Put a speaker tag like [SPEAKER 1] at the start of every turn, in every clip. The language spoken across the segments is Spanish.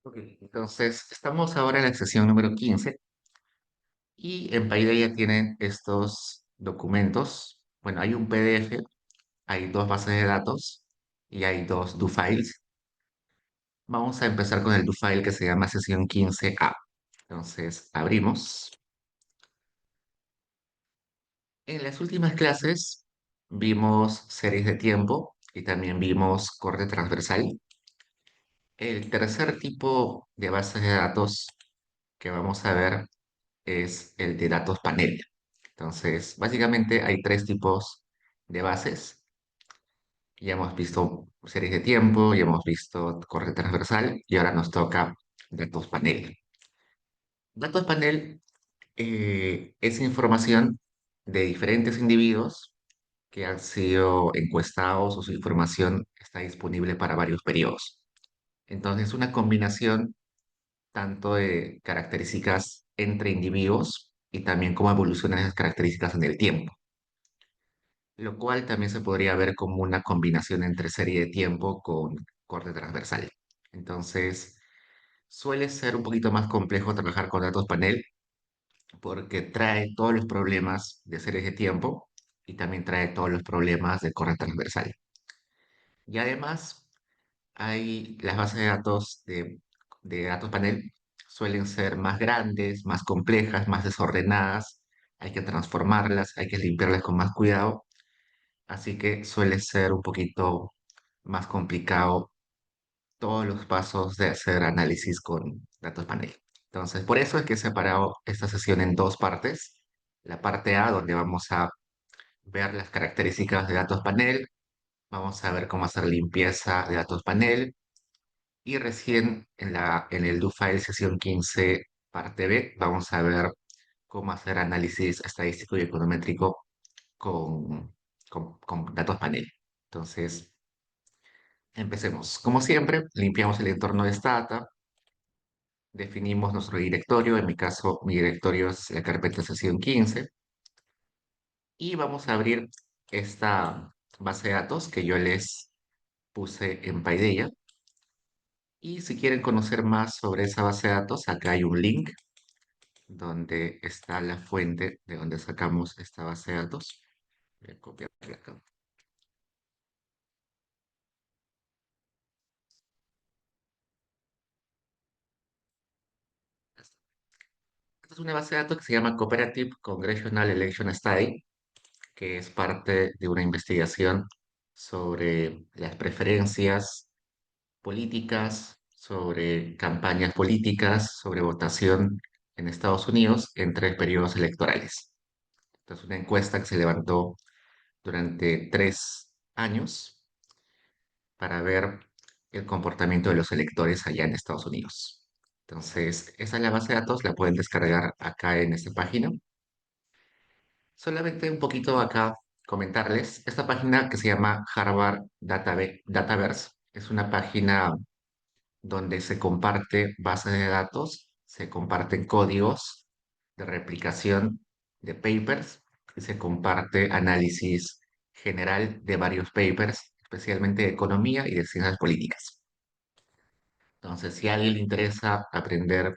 [SPEAKER 1] Ok, entonces estamos ahora en la sesión número 15 y en Paideia tienen estos documentos. Bueno, hay un PDF, hay dos bases de datos y hay dos do files. Vamos a empezar con el do file que se llama sesión 15A. Entonces, abrimos. En las últimas clases vimos series de tiempo y también vimos corte transversal. El tercer tipo de bases de datos que vamos a ver es el de datos panel. Entonces, básicamente hay tres tipos de bases. Ya hemos visto series de tiempo, ya hemos visto corte transversal y ahora nos toca datos panel. Datos panel es información de diferentes individuos que han sido encuestados o su información está disponible para varios periodos. Entonces, una combinación tanto de características entre individuos y también cómo evolucionan esas características en el tiempo, lo cual también se podría ver como una combinación entre serie de tiempo con corte transversal. Entonces, suele ser un poquito más complejo trabajar con datos panel porque trae todos los problemas de series de tiempo y también trae todos los problemas de corte transversal. Y además, hay las bases de datos de datos panel suelen ser más grandes, más complejas, más desordenadas. Hay que transformarlas, hay que limpiarlas con más cuidado. Así que suele ser un poquito más complicado todos los pasos de hacer análisis con datos panel. Entonces, por eso es que he separado esta sesión en dos partes. La parte A, donde vamos a ver las características de datos panel, vamos a ver cómo hacer limpieza de datos panel, y recién en el do file sesión 15 parte B, vamos a ver cómo hacer análisis estadístico y econométrico con, con datos panel. Entonces, empecemos. Como siempre, limpiamos el entorno de Stata, definimos nuestro directorio, en mi caso, mi directorio es la carpeta sesión 15, y vamos a abrir esta base de datos que yo les puse en Paideia. Y si quieren conocer más sobre esa base de datos, acá hay un link donde está la fuente de donde sacamos esta base de datos. Voy a copiarla acá. Esta es una base de datos que se llama Cooperative Congressional Election Study, que es parte de una investigación sobre las preferencias políticas, sobre campañas políticas, sobre votación en Estados Unidos en tres periodos electorales. Esta es una encuesta que se levantó durante 3 años para ver el comportamiento de los electores allá en Estados Unidos. Entonces, esa es la base de datos, la pueden descargar acá en esta página. Solamente un poquito acá comentarles, esta página que se llama Harvard Dataverse es una página donde se comparte bases de datos, se comparten códigos de replicación de papers y se comparte análisis general de varios papers, especialmente de economía y de ciencias políticas. Entonces, si a alguien le interesa aprender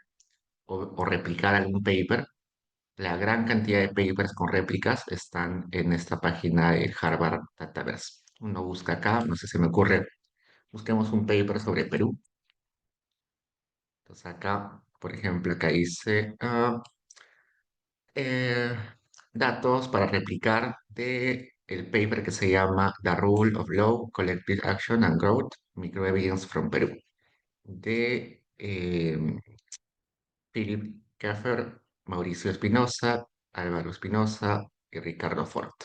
[SPEAKER 1] o replicar algún paper, la gran cantidad de papers con réplicas están en esta página de Harvard Dataverse. Uno busca acá, no sé, se me ocurre, busquemos un paper sobre Perú. Entonces acá, por ejemplo, acá dice eh, datos para replicar de el paper que se llama The Rule of Law, Collective Action and Growth, Microevidence from Perú, de Philip Kaffer, Mauricio Espinosa, Álvaro Espinosa y Ricardo Fort.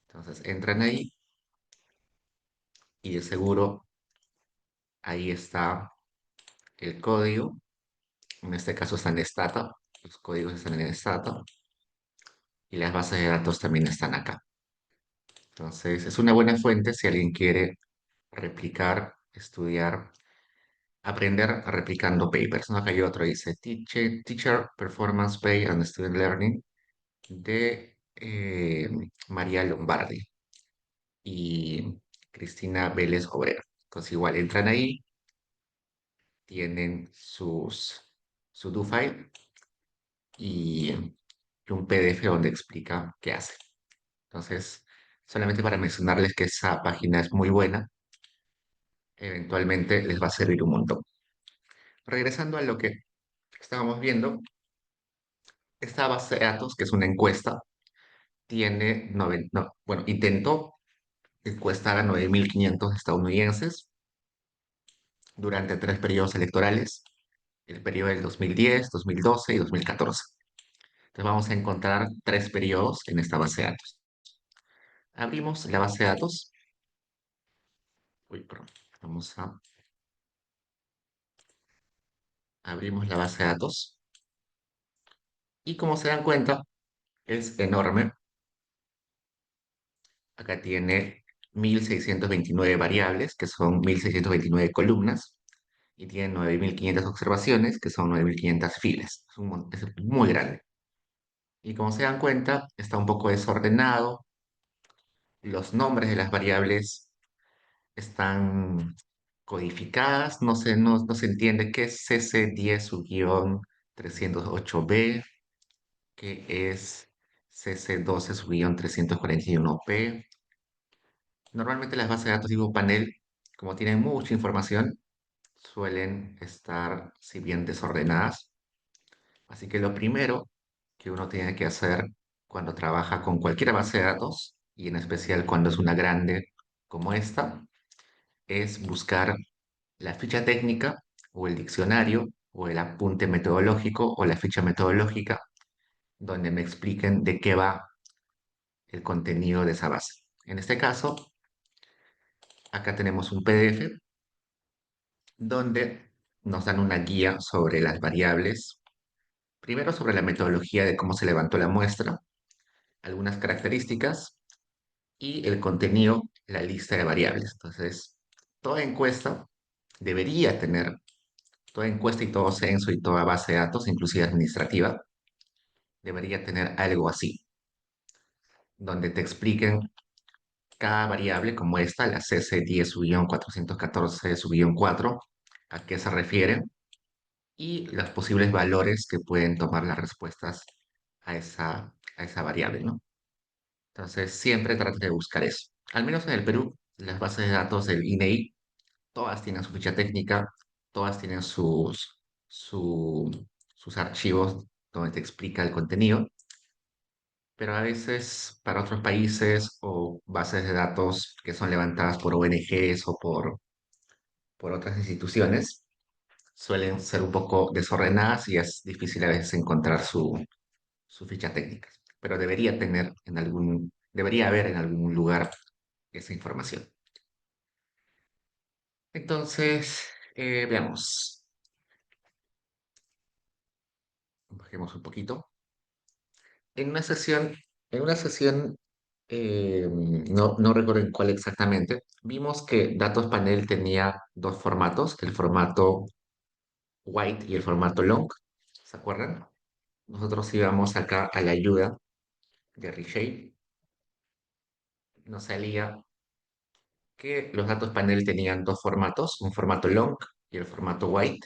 [SPEAKER 1] Entonces entran ahí y de seguro ahí está el código. En este caso está en Stata, los códigos están en Stata y las bases de datos también están acá. Entonces es una buena fuente si alguien quiere replicar, estudiar, aprender replicando papers. ¿No? Acá hay otro, dice Teacher Performance Pay and Student Learning de María Lombardi y Cristina Vélez Obrero. Entonces igual entran ahí tienen su do file y un PDF donde explica qué hace. Entonces, solamente para mencionarles que esa página es muy buena, eventualmente les va a servir un montón. Regresando a lo que estábamos viendo, esta base de datos, que es una encuesta, tiene, no, bueno, intentó encuestar a 9.500 estadounidenses durante 3 periodos electorales, el periodo del 2010, 2012 y 2014. Entonces vamos a encontrar 3 periodos en esta base de datos. Abrimos la base de datos. Uy, perdón. Vamos a abrimos la base de datos. Y como se dan cuenta, es enorme. Acá tiene 1.629 variables, que son 1.629 columnas, y tiene 9.500 observaciones, que son 9.500 filas. Es muy grande. Y como se dan cuenta, está un poco desordenado. Los nombres de las variables están codificadas. No se entiende qué es CC10-308B, qué es CC12-341P. Normalmente las bases de datos tipo panel, como tienen mucha información, suelen estar, si bien desordenadas. Así que lo primero que uno tiene que hacer cuando trabaja con cualquier base de datos, y en especial cuando es una grande como esta, es buscar la ficha técnica o el diccionario o el apunte metodológico o la ficha metodológica donde me expliquen de qué va el contenido de esa base. En este caso, acá tenemos un PDF donde nos dan una guía sobre las variables, primero sobre la metodología de cómo se levantó la muestra, algunas características y el contenido, la lista de variables. Entonces, toda encuesta debería tener, toda encuesta y todo censo y toda base de datos, inclusive administrativa, debería tener algo así, donde te expliquen cada variable como esta, la CC10-414-4, a qué se refiere y los posibles valores que pueden tomar las respuestas a esa variable, ¿no? Entonces, siempre trate de buscar eso. Al menos en el Perú, las bases de datos del INEI, todas tienen su ficha técnica, todas tienen sus archivos donde te explica el contenido, pero a veces para otros países o bases de datos que son levantadas por ONGs o por otras instituciones, suelen ser un poco desordenadas y es difícil a veces encontrar su ficha técnica. Pero debería haber en algún lugar esa información. Entonces, veamos, bajemos un poquito. En una sesión, en una sesión, no recuerdo en cuál exactamente, vimos que Datos Panel tenía dos formatos, el formato white y el formato long. ¿Se acuerdan? Nosotros íbamos acá a la ayuda de Reshape. Nos salía que los datos panel tenían dos formatos, un formato long y el formato white.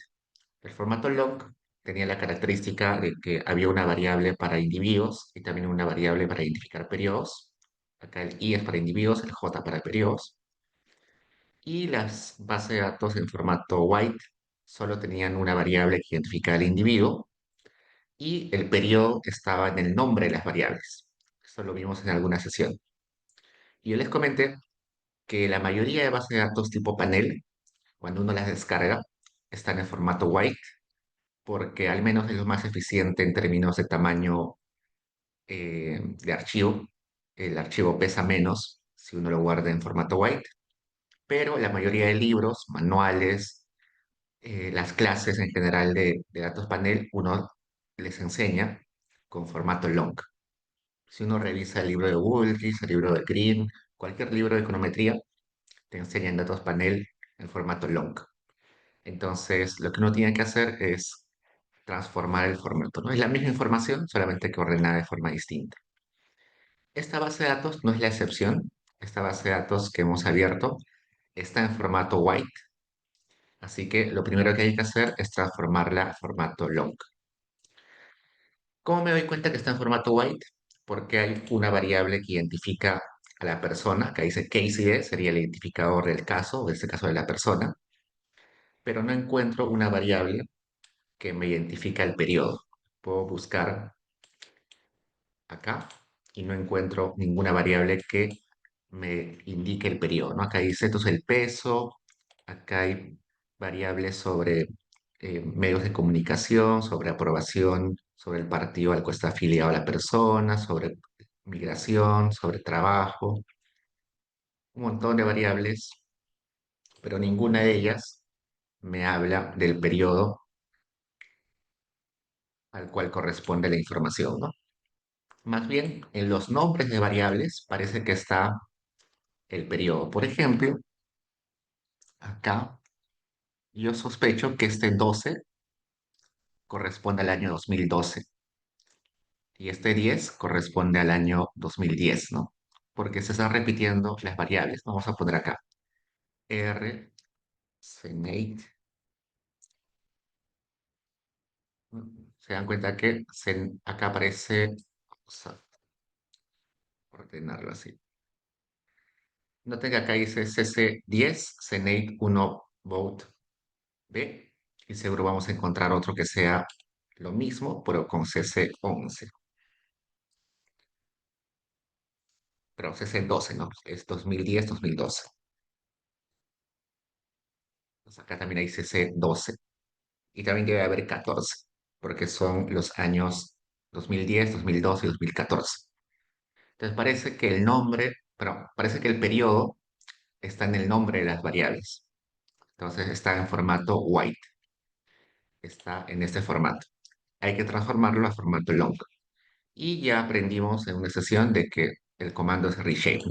[SPEAKER 1] El formato long tenía la característica de que había una variable para individuos y también una variable para identificar periodos. Acá el I es para individuos, el J para periodos. Y las bases de datos en formato white solo tenían una variable que identifica al individuo y el periodo estaba en el nombre de las variables. Eso lo vimos en alguna sesión. Y yo les comenté que la mayoría de bases de datos tipo panel, cuando uno las descarga, están en formato white, porque al menos es lo más eficiente en términos de tamaño de archivo. El archivo pesa menos si uno lo guarda en formato white, pero la mayoría de libros, manuales, las clases en general de datos panel, uno les enseña con formato long. Si uno revisa el libro de Woolrich, el libro de Green, cualquier libro de econometría, te enseñan datos panel en formato long. Entonces, lo que uno tiene que hacer es transformar el formato, ¿no? Es la misma información, solamente que ordenada de forma distinta. Esta base de datos no es la excepción. Esta base de datos que hemos abierto está en formato white Así que lo primero que hay que hacer es transformarla a formato long. ¿Cómo me doy cuenta que está en formato white? Porque hay una variable que identifica a la persona, que dice case ID, sería el identificador del caso, o en este caso de la persona, pero no encuentro una variable que me identifica el periodo. Puedo buscar acá y no encuentro ninguna variable que me indique el periodo, ¿no? Acá dice entonces el peso, acá hay variables sobre medios de comunicación, sobre aprobación, sobre el partido al que está afiliado la persona, sobre migración, sobre trabajo, un montón de variables, pero ninguna de ellas me habla del periodo al cual corresponde la información, ¿no? Más bien, en los nombres de variables parece que está el periodo. Por ejemplo, acá yo sospecho que este 12 corresponde al año 2012 y este 10 corresponde al año 2010, ¿no? Porque se están repitiendo las variables. Vamos a poner acá R, CNATE. Se dan cuenta que acá aparece, vamos a ordenarlo así. Noten que acá dice CC10, CNATE 1 vote B, y seguro vamos a encontrar otro que sea lo mismo, pero con CC11. Pero CC12, ¿no? Es 2010, 2012. Entonces acá también hay CC12. Y también debe haber 14, porque son los años 2010, 2012 y 2014. Entonces parece que el nombre, pero parece que el periodo está en el nombre de las variables. Entonces está en formato white, está en este formato. Hay que transformarlo a formato long. Y ya aprendimos en una sesión de que el comando es reshape.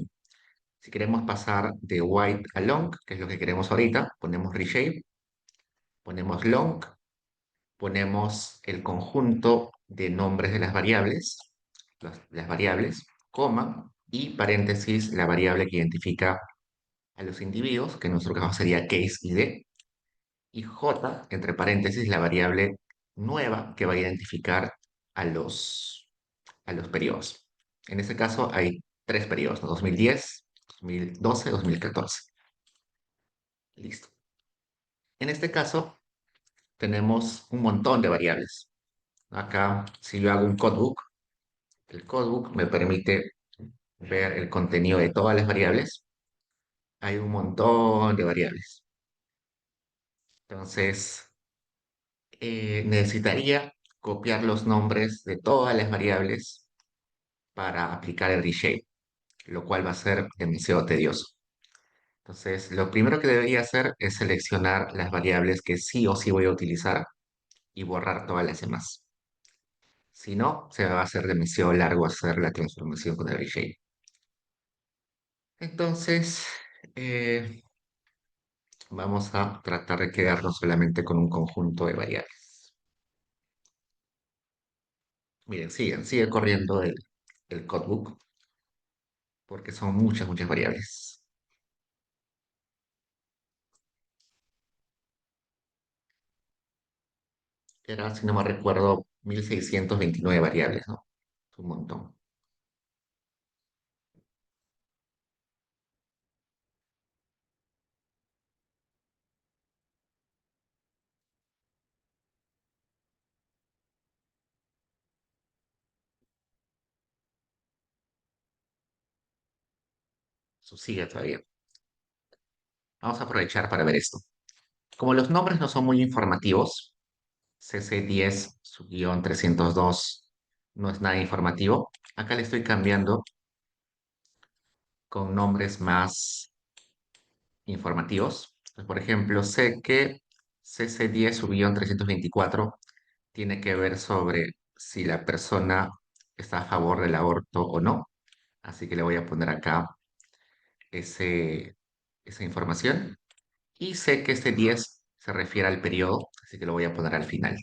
[SPEAKER 1] Si queremos pasar de white a long, que es lo que queremos ahorita, ponemos reshape, ponemos long, ponemos el conjunto de nombres de las variables, las variables, coma, y paréntesis, la variable que identifica a los individuos, que en nuestro caso sería case ID, y j, entre paréntesis, la variable nueva que va a identificar a los periodos. En este caso hay tres periodos, ¿no? 2010, 2012, 2014. Listo. En este caso tenemos un montón de variables. Acá, si yo hago un codebook, el codebook me permite ver el contenido de todas las variables. Hay un montón de variables. Entonces, necesitaría copiar los nombres de todas las variables para aplicar el reshape, lo cual va a ser demasiado tedioso. Entonces, lo primero que debería hacer es seleccionar las variables que sí o sí voy a utilizar y borrar todas las demás. Si no, se me va a hacer demasiado largo hacer la transformación con el reshape. Entonces, eh, vamos a tratar de quedarnos solamente con un conjunto de variables. Miren, sigue corriendo el codebook porque son muchas, muchas variables. Era, si no me recuerdo, 1629 variables, ¿no? Es un montón. Eso sigue todavía. Vamos a aprovechar para ver esto. Como los nombres no son muy informativos, CC10-302 no es nada informativo. Acá le estoy cambiando con nombres más informativos. Por ejemplo, sé que CC10-324 tiene que ver sobre si la persona está a favor del aborto o no. Así que le voy a poner acá ese, esa información. Y sé que este 10 se refiere al periodo, así que lo voy a poner al final.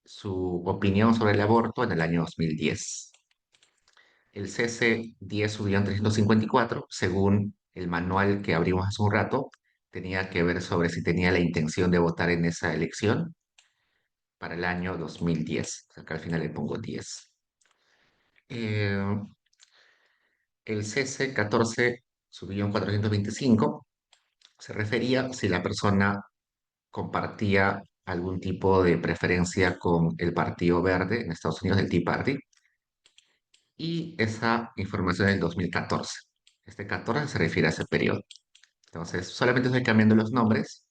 [SPEAKER 1] Su opinión sobre el aborto en el año 2010. El CC 10-354, según el manual que abrimos hace un rato, tenía que ver sobre si tenía la intención de votar en esa elección para el año 2010. O sea, que al final le pongo 10. Eh, el CC 14-425 se refería si la persona compartía algún tipo de preferencia con el Partido Verde en Estados Unidos, el Tea Party, y esa información del 2014. Este 14 se refiere a ese periodo. Entonces, solamente estoy cambiando los nombres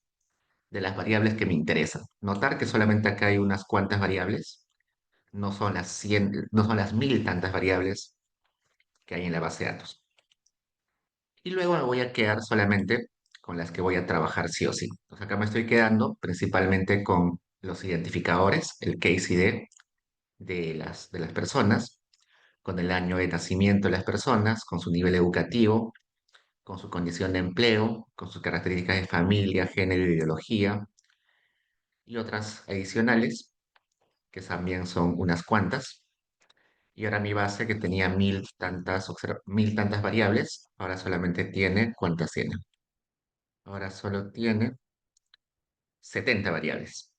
[SPEAKER 1] de las variables que me interesan. Notar que solamente acá hay unas cuantas variables, no son las 100, no son las 1000 tantas variables que hay en la base de datos. Y luego me voy a quedar solamente con las que voy a trabajar sí o sí. Entonces acá me estoy quedando principalmente con los identificadores, el case ID de las personas, con el año de nacimiento de las personas, con su nivel educativo, con su condición de empleo, con sus características de familia, género, ideología y otras adicionales, que también son unas cuantas. Y ahora mi base que tenía 1000 tantas variables, ahora solamente tiene, ¿cuántas tiene? Ahora solo tiene 70 variables.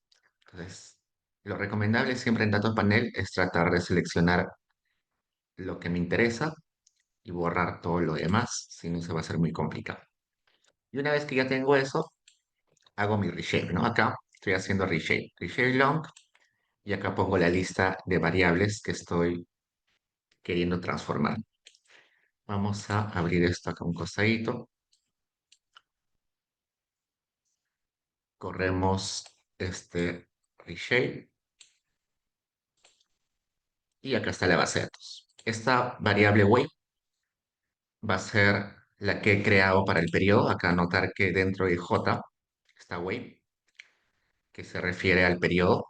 [SPEAKER 1] Entonces, lo recomendable siempre en Datos Panel es tratar de seleccionar lo que me interesa y borrar todo lo demás, si no se va a hacer muy complicado. Y una vez que ya tengo eso, hago mi reshape, ¿no? Acá estoy haciendo reshape, reshape long, y acá pongo la lista de variables que estoy queriendo transformar. Vamos a abrir esto acá un costadito. Corremos este reshape y acá está la base de datos. Esta variable weight va a ser la que he creado para el periodo. Acá notar que dentro de J está weight, que se refiere al periodo.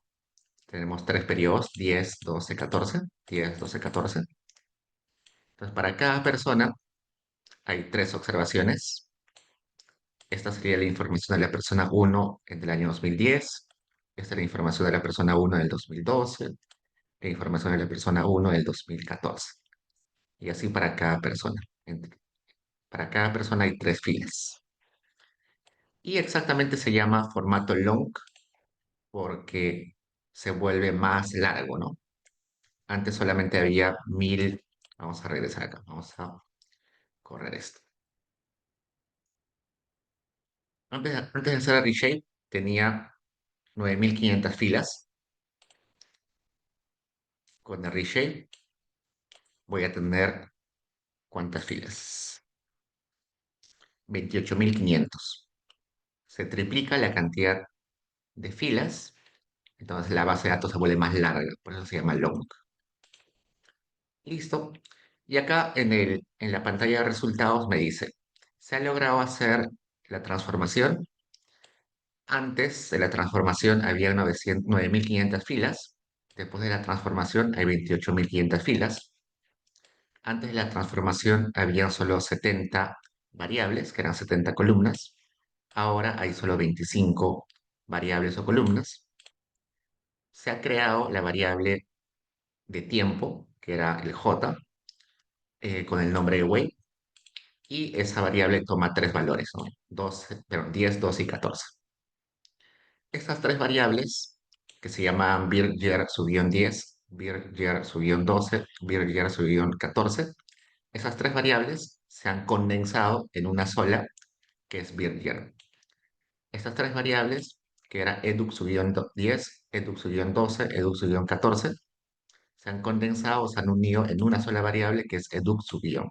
[SPEAKER 1] Tenemos tres periodos, 10, 12, 14. 10, 12, 14. Entonces, para cada persona hay tres observaciones. Esta sería la información de la persona uno en el año 2010. Esta es la información de la persona uno del 2012. La información de la persona uno del 2014. Y así para cada persona. Para cada persona hay tres filas. Y exactamente se llama formato long porque se vuelve más largo, ¿no? Antes solamente había 1000. Vamos a regresar acá. Vamos a correr esto. Antes de hacer el reshape tenía 9500 filas. Con el reshape voy a tener ¿cuántas filas? 28500. Se triplica la cantidad de filas, entonces la base de datos se vuelve más larga, por eso se llama long. Listo. Y acá en la pantalla de resultados me dice, se ha logrado hacer la transformación. Antes de la transformación había 9500 filas. Después de la transformación hay 28500 filas. Antes de la transformación había solo 70 variables, que eran 70 columnas. Ahora hay solo 25 variables o columnas. Se ha creado la variable de tiempo, que era el J, con el nombre de Wait, y esa variable toma tres valores, ¿no? 12, perdón, 10, 12 y 14. Estas tres variables, que se llaman vir, year, subión 10, vir, year, subión 12, vir, year, subión 14, esas tres variables se han condensado en una sola, que es vir, year. Estas tres variables, que era educ-10, educ-12, educ-14, se han condensado, se han unido en una sola variable que es educ-.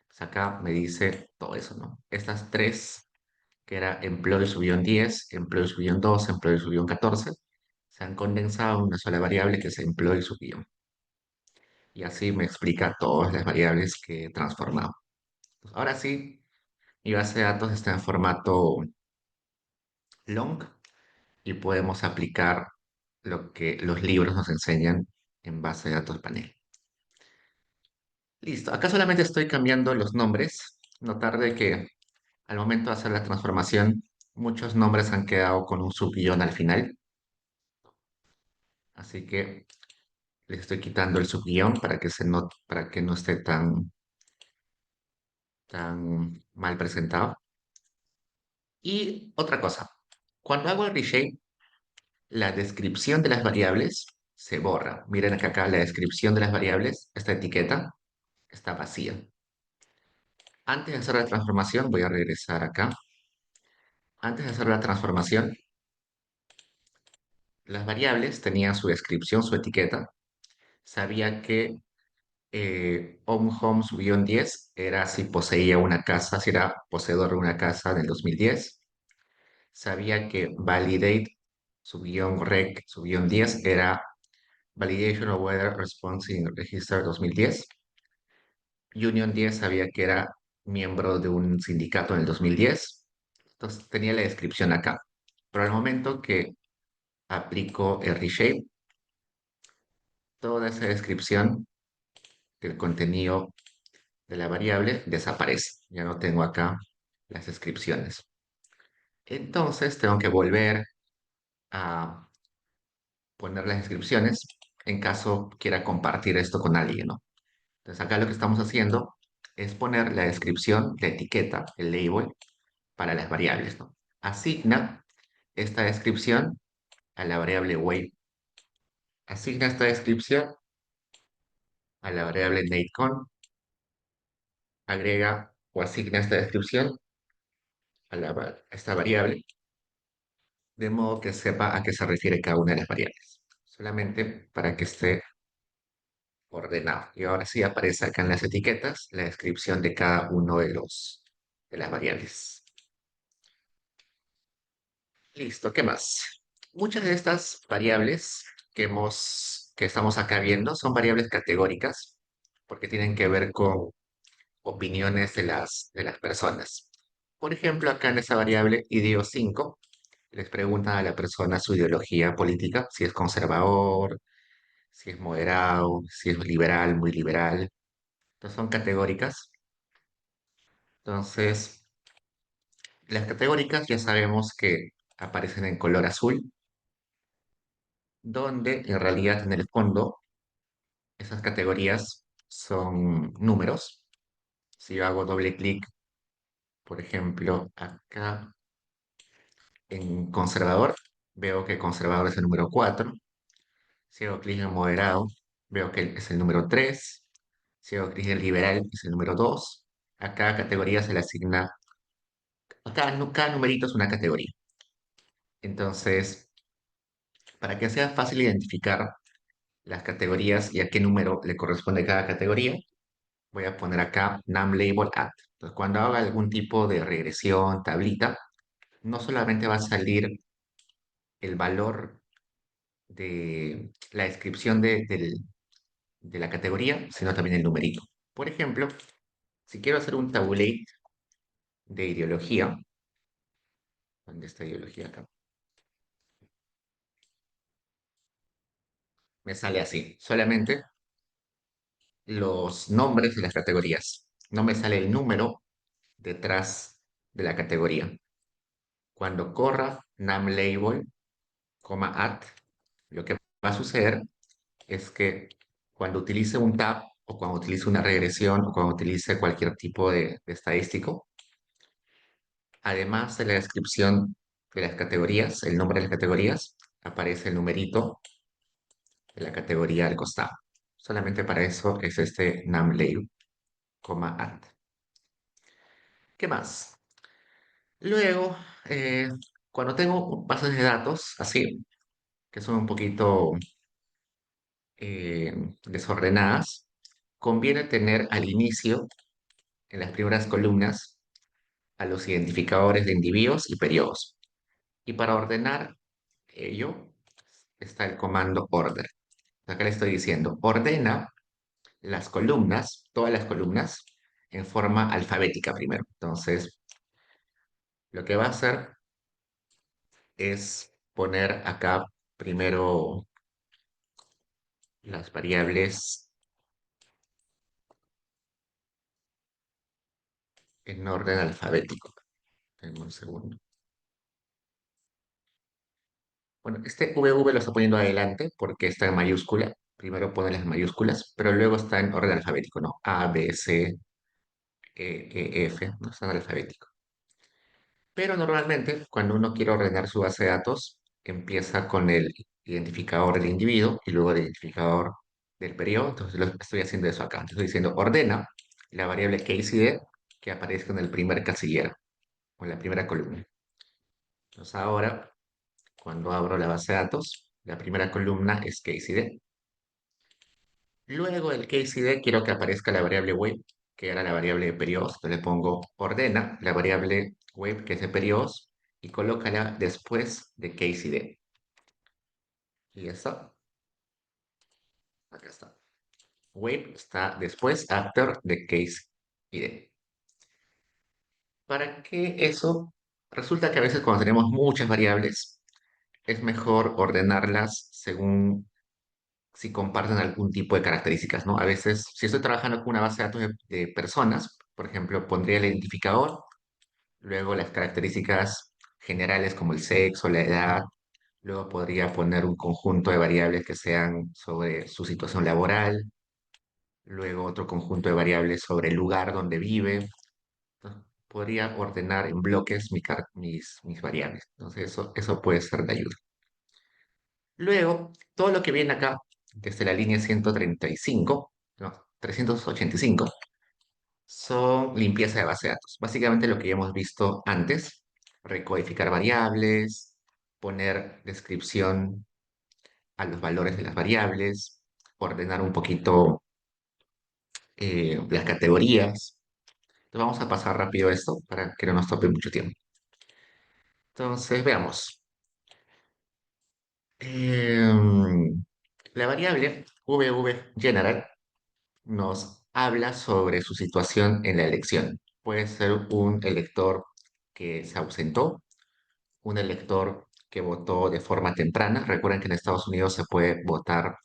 [SPEAKER 1] Pues acá me dice todo eso, ¿no? Estas tres, que era employee-10, employee-12, employee-14, se han condensado en una sola variable que es employee-. Y así me explica todas las variables que he transformado. Pues ahora sí, mi base de datos está en formato long y podemos aplicar lo que los libros nos enseñan en base de datos panel. Listo, acá solamente estoy cambiando los nombres. Notar de que al momento de hacer la transformación, muchos nombres han quedado con un subguión al final. Así que le estoy quitando el subguión para que no esté tan mal presentado. Y otra cosa, cuando hago el reshape, la descripción de las variables se borra. Miren acá la descripción de las variables, esta etiqueta está vacía. Antes de hacer la transformación, voy a regresar acá. Antes de hacer la transformación, las variables tenían su descripción, su etiqueta. Sabía que Homes-10 era si poseía una casa, si era poseedor de una casa en el 2010. Sabía que validate, su guión rec, su guión 10 era validation of weather response in register 2010. Union 10 sabía que era miembro de un sindicato en el 2010. Entonces tenía la descripción acá. Pero al momento que aplico el reshape, toda esa descripción del contenido de la variable desaparece. Ya no tengo acá las descripciones. Entonces tengo que volver a poner las descripciones en caso quiera compartir esto con alguien, ¿no? Entonces acá lo que estamos haciendo es poner la descripción, la etiqueta, el label para las variables, ¿no? Asigna esta descripción a la variable weight. Asigna esta descripción a la variable nateCon. Agrega o asigna esta descripción a esta variable, de modo que sepa a qué se refiere cada una de las variables. Solamente para que esté ordenado. Y ahora sí aparece acá en las etiquetas la descripción de cada uno de las variables. Listo, ¿qué más? Muchas de estas variables que estamos acá viendo son variables categóricas porque tienen que ver con opiniones de las personas. Por ejemplo, acá en esa variable IDEO5 les preguntan a la persona su ideología política, si es conservador, si es moderado, si es liberal, muy liberal. Entonces son categóricas. Entonces, las categóricas ya sabemos que aparecen en color azul, donde en realidad en el fondo esas categorías son números. Si yo hago doble clic, por ejemplo, acá en conservador, veo que conservador es el número 4. Si hago clic en moderado, veo que es el número 3. Si hago clic en liberal, es el número 2. A cada categoría se le asigna, cada numerito es una categoría. Entonces, para que sea fácil identificar las categorías y a qué número le corresponde cada categoría, voy a poner acá NumLabel at. Entonces, cuando haga algún tipo de regresión, tablita, no solamente va a salir el valor de la descripción de la categoría, sino también el numerito. Por ejemplo, si quiero hacer un tabulate de ideología, ¿dónde está ideología acá? Me sale así, solamente los nombres de las categorías. No me sale el número detrás de la categoría. Cuando corra NumLabel, at, lo que va a suceder es que cuando utilice un tab o cuando utilice una regresión o cuando utilice cualquier tipo de estadístico, además de la descripción de las categorías, el nombre de las categorías, aparece el numerito de la categoría al costado. Solamente para eso es este NumLabel, at. ¿Qué más? Luego, cuando tengo bases de datos así, que son un poquito desordenadas, conviene tener al inicio, en las primeras columnas, a los identificadores de individuos y periodos. Y para ordenar ello está el comando order. Acá le estoy diciendo, ordena las columnas, todas las columnas, en forma alfabética primero. Entonces, lo que va a hacer es poner acá primero las variables en orden alfabético. Tengo un segundo. Bueno, este VV lo está poniendo adelante porque está en mayúscula. Primero pone las mayúsculas, pero luego está en orden alfabético, ¿no? A, B, C, E, F, no está en alfabético. Pero normalmente cuando uno quiere ordenar su base de datos, empieza con el identificador del individuo y luego el identificador del periodo. Entonces estoy haciendo eso acá. Estoy diciendo ordena la variable caseID que aparezca en el primer casillero o en la primera columna. Entonces ahora, cuando abro la base de datos, la primera columna es caseID. Luego del caseID quiero que aparezca la variable web, que era la variable de periodos. Entonces le pongo ordena la variable web que es de periodos y colócala después de caseID. Y ya está. Acá está. Web está después, after the caseID. ¿Para qué eso? Resulta que a veces cuando tenemos muchas variables, es mejor ordenarlas según si comparten algún tipo de características, ¿no? A veces, si estoy trabajando con una base de datos de personas, por ejemplo, pondría el identificador, luego las características generales como el sexo, la edad, luego podría poner un conjunto de variables que sean sobre su situación laboral, luego otro conjunto de variables sobre el lugar donde vive. Entonces, podría ordenar en bloques mis variables. Entonces, eso puede ser de ayuda. Luego, todo lo que viene acá, desde la línea 135, no, 385, son limpieza de base de datos. Básicamente lo que ya hemos visto antes, recodificar variables, poner descripción a los valores de las variables, ordenar un poquito las categorías. Entonces vamos a pasar rápido esto para que no nos tope mucho tiempo. Entonces, veamos. La variable VV general nos habla sobre su situación en la elección. Puede ser un elector que se ausentó, un elector que votó de forma temprana. Recuerden que en Estados Unidos se puede votar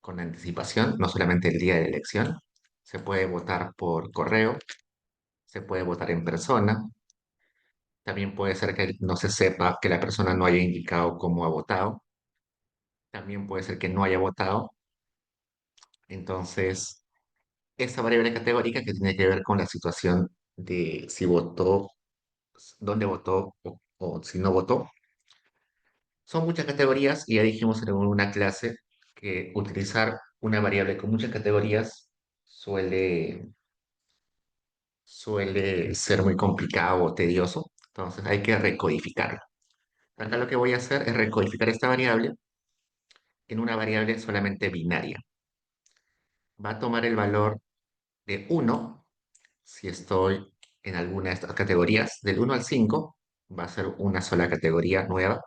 [SPEAKER 1] con anticipación, no solamente el día de la elección. Se puede votar por correo, se puede votar en persona. También puede ser que no se sepa que la persona no haya indicado cómo ha votado. También puede ser que no haya votado. Entonces, esa variable categórica que tiene que ver con la situación de si votó, dónde votó o si no votó. Son muchas categorías y ya dijimos en una clase que utilizar una variable con muchas categorías suele ser muy complicado o tedioso. Entonces hay que recodificarlo. Acá lo que voy a hacer es recodificar esta variable en una variable solamente binaria. Va a tomar el valor de 1 si estoy en alguna de estas categorías. Del 1 al 5 va a ser una sola categoría nueva,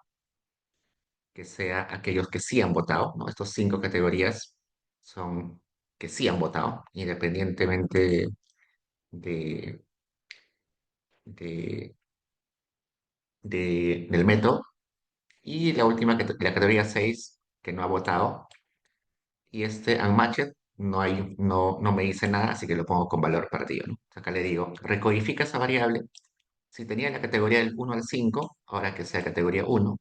[SPEAKER 1] que sea aquellos que sí han votado, ¿no? Estos 5 categorías son que sí han votado, independientemente de, de- del método. Y la última, la categoría 6 que no ha votado. Y este unmatched no me dice nada, así que lo pongo con valor perdido, ¿no? Acá le digo, recodifica esa variable. Si tenía la categoría del 1 al 5 ahora que sea categoría 1.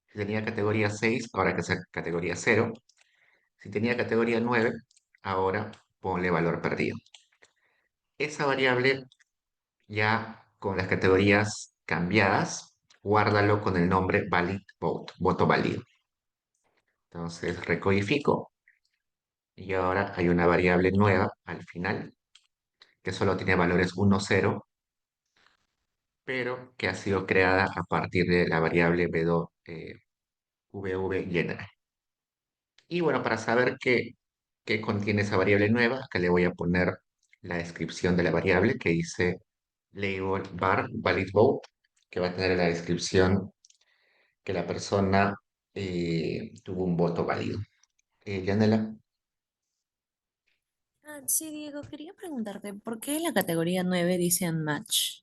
[SPEAKER 1] Si tenía categoría 6 ahora que sea categoría 0. Si tenía categoría 9 ahora ponle valor perdido. Esa variable ya con las categorías cambiadas, guárdalo con el nombre valid vote, voto válido. Entonces recodifico y ahora hay una variable nueva al final que solo tiene valores 1, 0, pero que ha sido creada a partir de la variable VV general. Y bueno, para saber qué contiene esa variable nueva, acá le voy a poner la descripción de la variable que dice label var valid vote, que va a tener la descripción que la persona tuvo un voto válido. Yanela,
[SPEAKER 2] Sí, Diego, quería preguntarte, ¿por qué la categoría 9 dice Unmatch?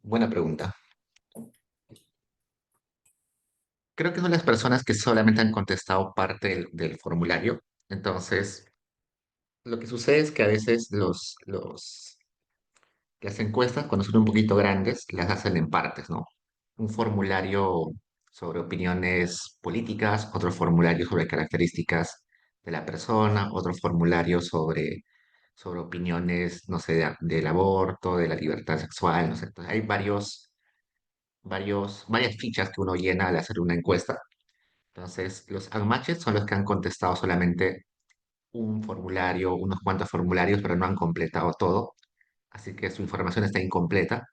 [SPEAKER 1] buena pregunta. Creo que son las personas que solamente han contestado parte del formulario. Entonces, lo que sucede es que a veces las encuestas, cuando son un poquito grandes, las hacen en partes, ¿no? Un formulario sobre opiniones políticas, otro formulario sobre características de la persona, otro formulario sobre sobre opiniones, no sé, del aborto, de la libertad sexual, no sé. Entonces, hay varias fichas que uno llena al hacer una encuesta. Entonces, los unmatched son los que han contestado solamente un formulario, unos cuantos formularios, pero no han completado todo. Así que su información está incompleta.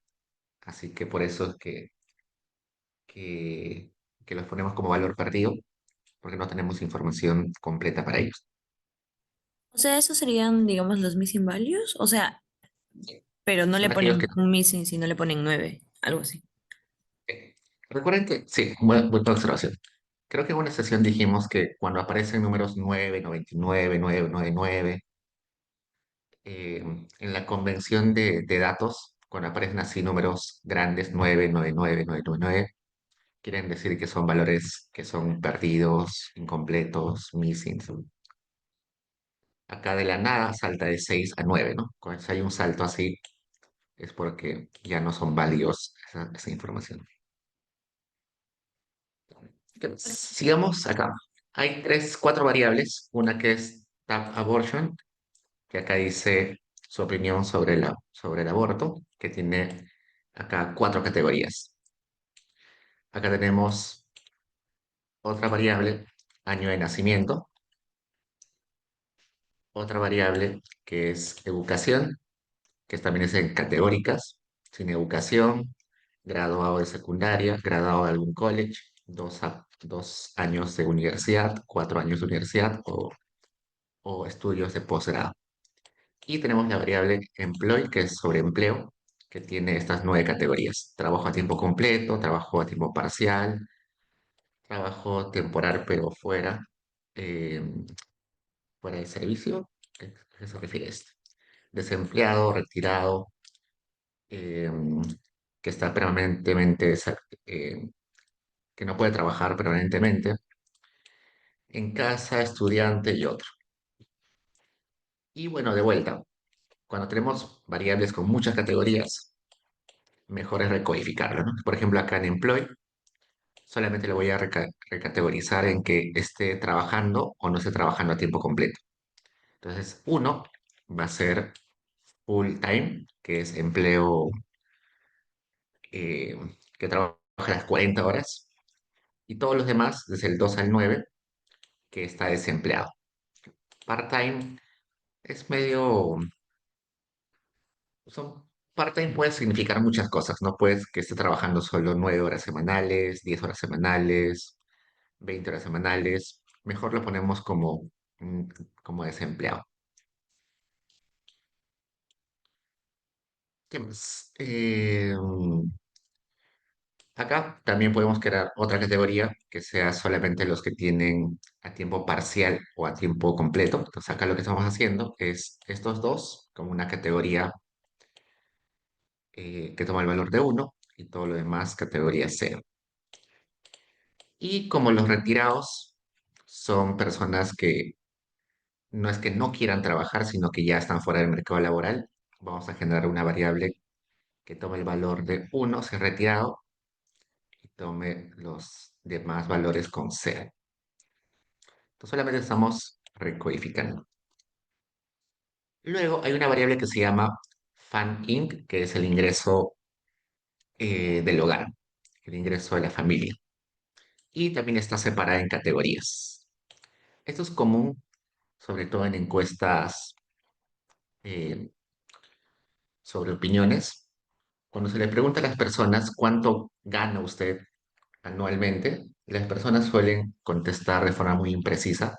[SPEAKER 1] Así que por eso es que, que los ponemos como valor perdido, porque no tenemos información completa para ellos.
[SPEAKER 2] O sea, esos serían, digamos, los missing values. O sea, pero no le
[SPEAKER 1] Son aquellos que...
[SPEAKER 2] ponen un missing, sino le ponen 9, algo así.
[SPEAKER 1] Recuerden que, sí, buena observación. Creo que en una sesión dijimos que cuando aparecen números 9, 99, 999, en la convención de datos, cuando aparecen así números grandes, 999, 999, quieren decir que son valores que son perdidos, incompletos, missing. Acá de la nada salta de 6 a 9, ¿no? Cuando hay un salto así es porque ya no son válidos esa información. Sigamos acá. Hay cuatro variables. Una que es tap abortion, que acá dice su opinión sobre el aborto, que tiene acá cuatro categorías. Acá tenemos otra variable, año de nacimiento, otra variable que es educación, que también es en categóricas, sin educación, graduado de secundaria, graduado de algún college, 2 años de universidad, 4 años de universidad o estudios de posgrado. Y tenemos la variable employ, que es sobre empleo, que tiene estas 9 categorías. Trabajo a tiempo completo, trabajo a tiempo parcial, trabajo temporal pero eh, fuera de servicio. ¿A qué se refiere esto? Desempleado, retirado, eh, que está permanentemente, eh, que no puede trabajar permanentemente, en casa, estudiante y otro. Y bueno, de vuelta, cuando tenemos variables con muchas categorías, mejor es recodificarlo, ¿no? Por ejemplo, acá en employ, solamente lo voy a recategorizar en que esté trabajando o no esté trabajando a tiempo completo. Entonces, uno va a ser full time, que es empleo eh, que trabaja las 40 horas, y todos los demás, desde el 2 al 9 que está desempleado. Part-time es medio... Son, part-time puede significar muchas cosas, no puedes que esté trabajando solo 9 horas semanales, 10 horas semanales, 20 horas semanales. Mejor lo ponemos mm, como desempleado. ¿Qué más? Acá también podemos crear otra categoría que sea solamente los que tienen a tiempo parcial o a tiempo completo. Entonces acá lo que estamos haciendo es estos dos como una categoría que toma el valor de uno y todo lo demás categoría cero. Y como los retirados son personas que no es que no quieran trabajar, sino que ya están fuera del mercado laboral, vamos a generar una variable que tome el valor de uno si es retirado y tome los demás valores con cero. Entonces solamente estamos recodificando. Luego hay una variable que se llama FAN-INC, que es el ingreso del hogar, el ingreso de la familia. Y también está separada en categorías. Esto es común, sobre todo en encuestas eh, sobre opiniones. Cuando se le pregunta a las personas cuánto gana usted anualmente, las personas suelen contestar de forma muy imprecisa,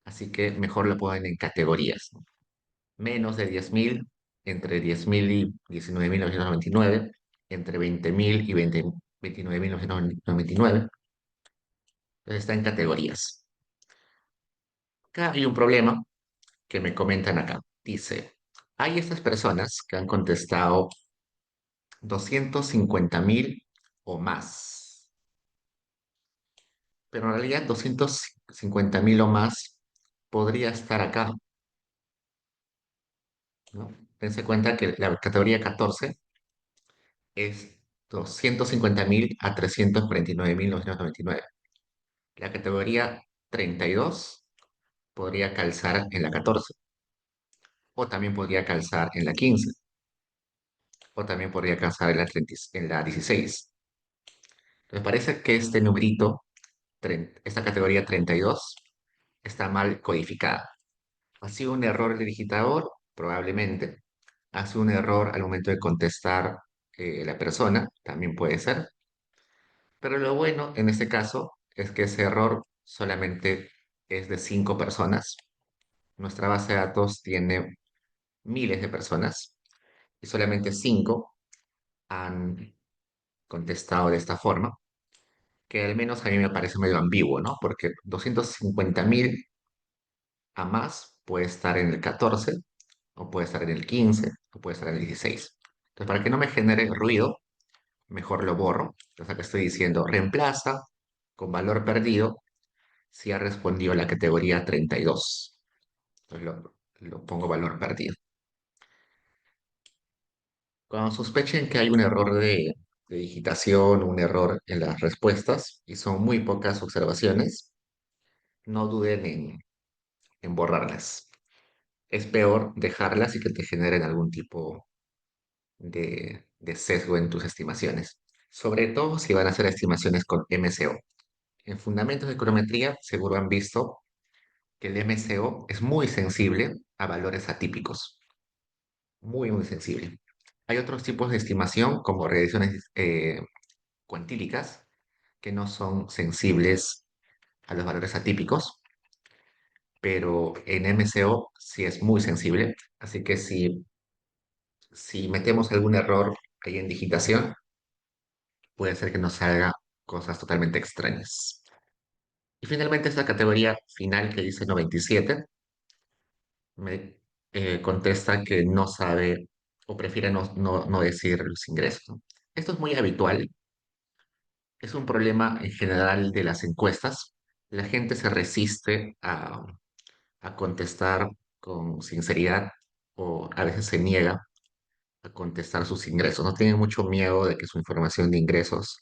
[SPEAKER 1] así que mejor lo ponen en categorías, ¿no? Menos de 10.000, entre 10.000 y 19.999, entre 20.000 y 29.999. Entonces está en categorías. Acá hay un problema que me comentan acá. Dice, hay estas personas que han contestado 250.000 o más, pero en realidad 250.000 o más podría estar acá, ¿no? Dense cuenta que la categoría 14 es 250.000 a 349.999. La categoría 32 podría calzar en la 14 o también podría calzar en la 15, o también podría calzar en la 30 en la 16. Me parece que este numerito, esta categoría 32, está mal codificada. ¿Ha sido un error del digitador? Probablemente. ¿Ha sido un error al momento de contestar la persona? También puede ser. Pero lo bueno en este caso es que ese error solamente es de 5 personas. Nuestra base de datos tiene miles de personas y solamente 5 han contestado de esta forma, que al menos a mí me parece medio ambiguo, ¿no? Porque 250.000 a más puede estar en el 14, o puede estar en el 15, o puede estar en el 16. Entonces, para que no me genere ruido, mejor lo borro. Entonces, acá estoy diciendo reemplaza con valor perdido si ha respondido la categoría 32. Entonces, lo pongo valor perdido. Cuando sospechen que hay un error de digitación, un error en las respuestas, y son muy pocas observaciones, no duden en borrarlas. Es peor dejarlas y que te generen algún tipo de sesgo en tus estimaciones. Sobre todo si van a hacer estimaciones con MCO. En fundamentos de econometría, seguro han visto que el MCO es muy sensible a valores atípicos. Muy, muy sensible. Hay otros tipos de estimación, como regresiones cuantílicas, que no son sensibles a los valores atípicos, pero en MCO sí es muy sensible. Así que si metemos algún error ahí en digitación, puede ser que nos salga cosas totalmente extrañas. Y finalmente esta categoría final que dice 97 me contesta que no sabe o prefiere no decir los ingresos, ¿no? Esto es muy habitual, es un problema en general de las encuestas. La gente se resiste a contestar con sinceridad o a veces se niega a contestar sus ingresos. No tienen mucho miedo de que su información de ingresos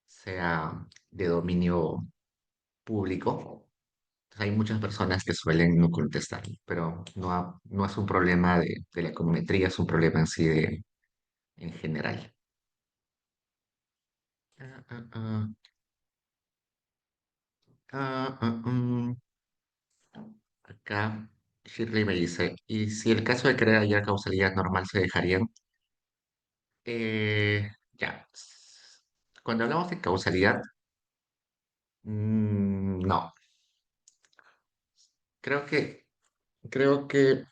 [SPEAKER 1] sea de dominio público. Hay muchas personas que suelen no contestar, pero no es un problema de la econometría, es un problema en sí en general. Ah, ah, ah, mm. Acá Shirley me dice, ¿y si el caso de querer hallar causalidad normal se dejarían? Ya. Cuando hablamos de causalidad, no. Creo que, creo que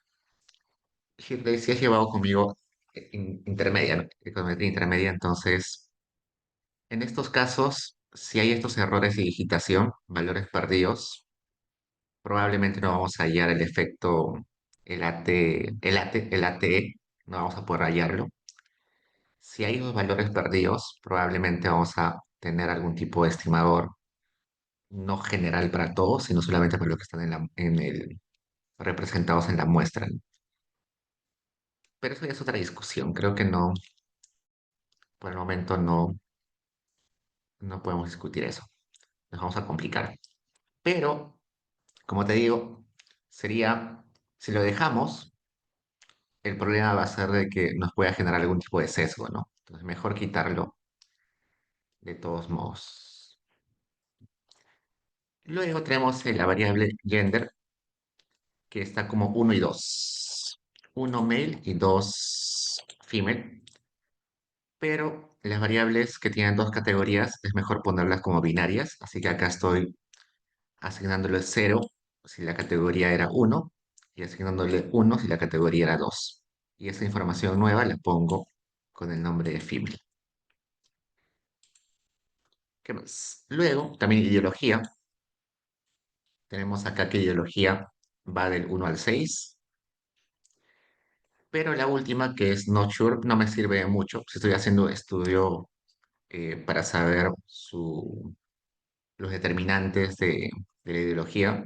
[SPEAKER 1] Shirley sí has llevado conmigo intermedia, ¿no? Econometría intermedia, entonces, en estos casos, si hay estos errores de digitación, valores perdidos, probablemente no vamos a hallar el efecto, el ATE, no vamos a poder hallarlo. Si hay dos valores perdidos, probablemente vamos a tener algún tipo de estimador no general para todos, sino solamente para los que están representados en la muestra, ¿no? Pero eso ya es otra discusión. Creo que no, por el momento no podemos discutir eso. Nos vamos a complicar. Pero, como te digo, sería, si lo dejamos, el problema va a ser de que nos pueda generar algún tipo de sesgo, ¿no? Entonces, mejor quitarlo de todos modos. Luego tenemos la variable gender, que está como uno y 2. Uno male y 2 female. Pero las variables que tienen dos categorías es mejor ponerlas como binarias. Así que acá estoy asignándole 0 si la categoría era uno y asignándole uno si la categoría era 2. Y esa información nueva la pongo con el nombre de female. ¿Qué más? Luego, también ideología. Tenemos acá que ideología va del 1 al 6. Pero la última, que es not sure, no me sirve de mucho. Si estoy haciendo estudio para saber los determinantes de la ideología,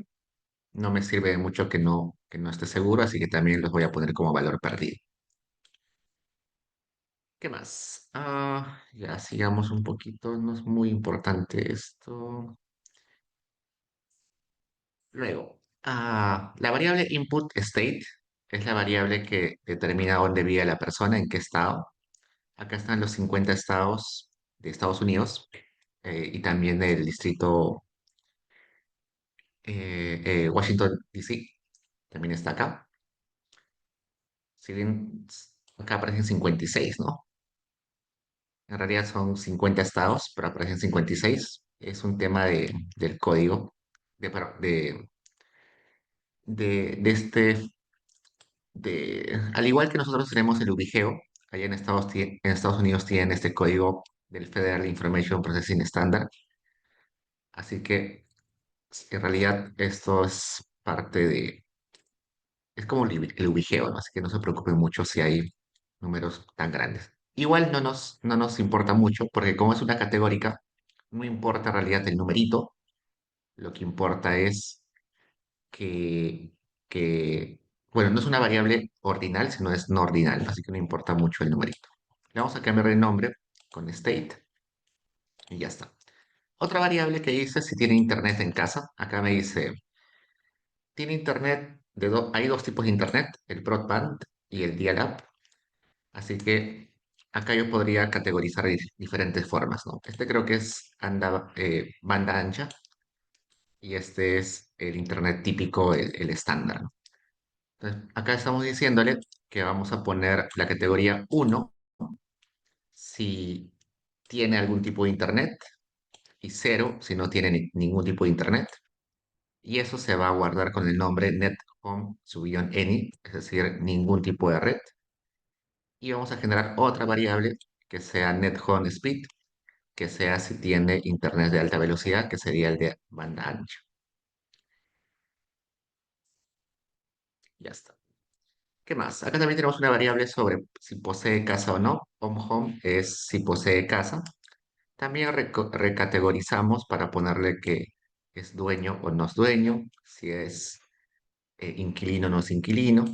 [SPEAKER 1] no me sirve de mucho que no esté seguro, así que también los voy a poner como valor perdido. ¿Qué más? Ya sigamos un poquito, no es muy importante esto. Luego, la variable input state, es la variable que determina dónde vive la persona, en qué estado. Acá están los 50 estados de Estados Unidos y también el distrito Washington, D.C. también está acá. Si bien acá aparecen 56, ¿no? En realidad son 50 estados, pero aparecen 56. Es un tema del código, de, perdón, de este, al igual que nosotros tenemos el UBIGEO, allá en Estados Unidos tienen este código del Federal Information Processing Standard. Así que en realidad esto es parte es como el ubigeo, ¿no? Así que no se preocupen mucho si hay números tan grandes. Igual no nos importa mucho, porque como es una categórica, no importa en realidad el numerito, lo que importa es que, que, bueno, no es una variable ordinal, sino es no ordinal, así que no importa mucho el numerito. Le vamos a cambiar el nombre con state y ya está. Otra variable que dice si tiene internet en casa, acá me dice tiene internet, hay dos tipos de internet, el broadband y el dial-up. Así que acá yo podría categorizar diferentes formas, ¿no? Este creo que es banda ancha y este es el internet típico, el estándar, ¿no? Entonces, acá estamos diciéndole que vamos a poner la categoría uno si tiene algún tipo de internet y cero si no tiene ningún tipo de internet. Y eso se va a guardar con el nombre nethome-any, es decir, ningún tipo de red. Y vamos a generar otra variable que sea nethome speed, que sea si tiene internet de alta velocidad, que sería el de banda ancha. Ya está. ¿Qué más? Acá también tenemos una variable sobre si posee casa o no. Home es si posee casa. También recategorizamos para ponerle que es dueño o no es dueño, si es inquilino o no es inquilino.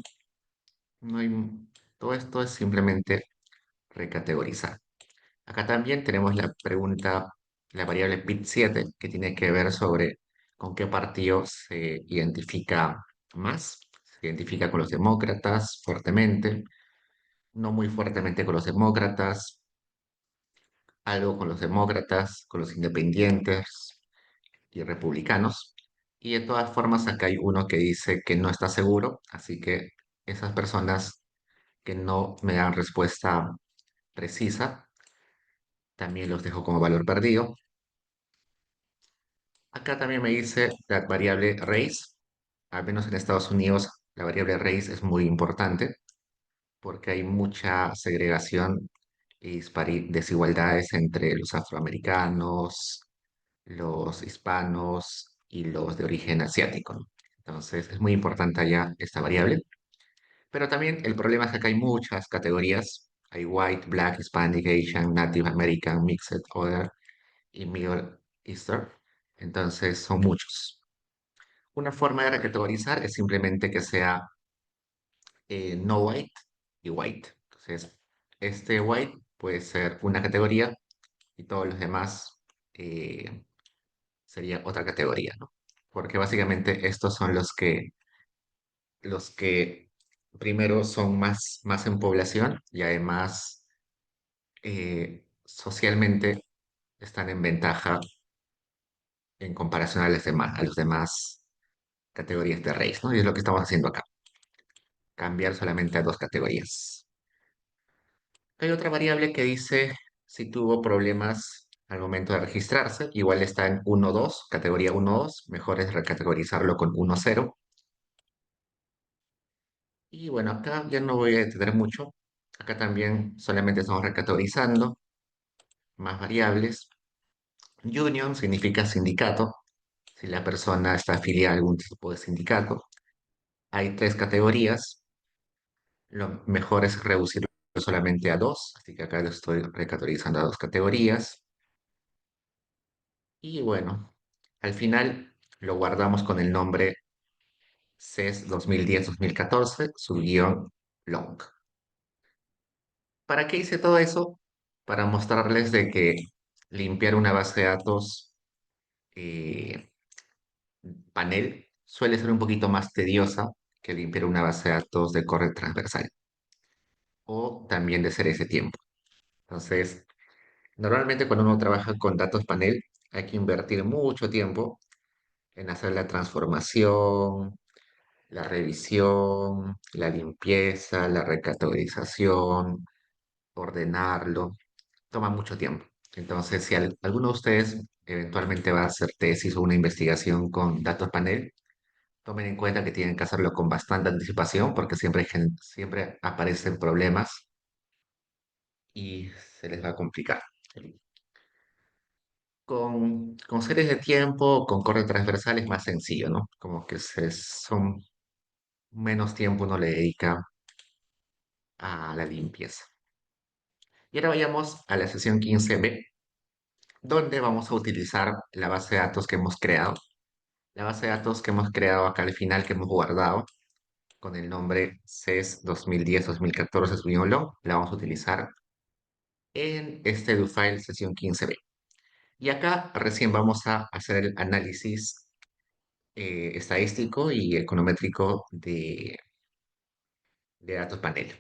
[SPEAKER 1] No hay, todo esto es simplemente recategorizar. Acá también tenemos la pregunta, la variable PIT7, que tiene que ver sobre con qué partido se identifica más. Se identifica con los demócratas fuertemente, no muy fuertemente con los demócratas, algo con los demócratas, con los independientes y republicanos. Y de todas formas, acá hay uno que dice que no está seguro, así que esas personas que no me dan respuesta precisa, también los dejo como valor perdido. Acá también me dice la variable race, al menos en Estados Unidos la variable race es muy importante porque hay mucha segregación y desigualdades entre los afroamericanos, los hispanos y los de origen asiático, ¿no? Entonces es muy importante allá esta variable. Pero también el problema es que acá hay muchas categorías. Hay white, black, Hispanic, Asian, Native American, Mixed, Other y Middle Eastern. Entonces son muchos. Una forma de recategorizar es simplemente que sea no white y white. Entonces, este white puede ser una categoría y todos los demás eh, sería otra categoría, ¿no? Porque básicamente estos son los que primero son más en población y además socialmente están en ventaja en comparación a los demás categorías de race, ¿no? Y es lo que estamos haciendo acá, cambiar solamente a dos categorías. Hay otra variable que dice si tuvo problemas al momento de registrarse, igual está en 1-2, categoría 1-2, mejor es recategorizarlo con 1-0. Y bueno, acá ya no voy a detener mucho, acá también solamente estamos recategorizando más variables. Union significa sindicato, si la persona está afiliada a algún tipo de sindicato. Hay tres categorías, lo mejor es reducirlo solamente a dos, así que acá lo estoy recategorizando a dos categorías. Y bueno, al final lo guardamos con el nombre CES 2010-2014, su guión long. ¿Para qué hice todo eso? Para mostrarles de que limpiar una base de datos eh, panel suele ser un poquito más tediosa que limpiar una base de datos de corte transversal o también de series de tiempo. Entonces, normalmente cuando uno trabaja con datos panel, hay que invertir mucho tiempo en hacer la transformación, la revisión, la limpieza, la recategorización, ordenarlo. Toma mucho tiempo. Entonces, si alguno de ustedes eventualmente va a hacer tesis o una investigación con datos panel, tomen en cuenta que tienen que hacerlo con bastante anticipación porque siempre, siempre aparecen problemas y se les va a complicar. Con series de tiempo, con corte transversal es más sencillo, ¿no? Como que son menos tiempo uno le dedica a la limpieza. Y ahora vayamos a la sesión 15B, donde vamos a utilizar la base de datos que hemos creado. La base de datos que hemos creado acá al final, que hemos guardado, con el nombre CES 2010-2014 la vamos a utilizar en este file sesión 15B. Y acá recién vamos a hacer el análisis estadístico y econométrico de datos panel.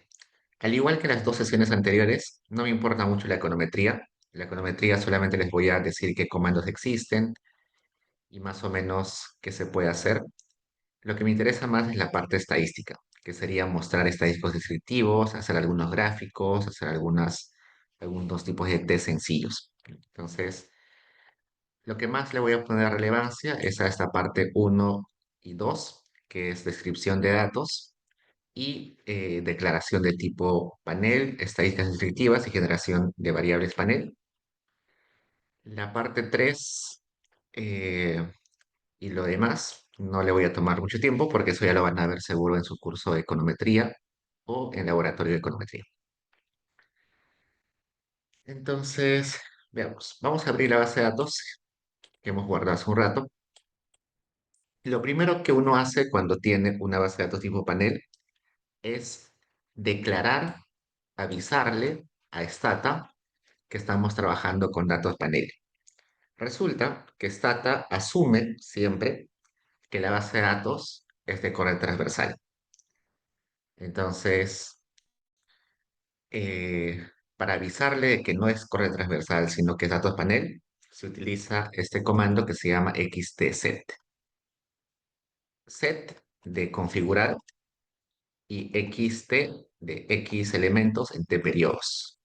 [SPEAKER 1] Al igual que las dos sesiones anteriores, no me importa mucho la econometría. La econometría solamente les voy a decir qué comandos existen y más o menos qué se puede hacer. Lo que me interesa más es la parte estadística, que sería mostrar estadísticos descriptivos, hacer algunos gráficos, hacer algunos tipos de test sencillos. Entonces, lo que más le voy a poner relevancia es a esta parte uno y 2, que es descripción de datos y declaración de tipo panel, estadísticas descriptivas y generación de variables panel. La parte 3 y lo demás no le voy a tomar mucho tiempo porque eso ya lo van a ver seguro en su curso de econometría o en laboratorio de econometría. Entonces, veamos. Vamos a abrir la base de datos que hemos guardado hace un rato. Lo primero que uno hace cuando tiene una base de datos tipo panel es declarar, avisarle a Stata que estamos trabajando con datos panel. Resulta que Stata asume siempre que la base de datos es de corte transversal. Entonces, eh, para avisarle de que no es corte transversal, sino que es datos panel, se utiliza este comando que se llama xtset. Set de configurar y xt de x elementos en t periodos.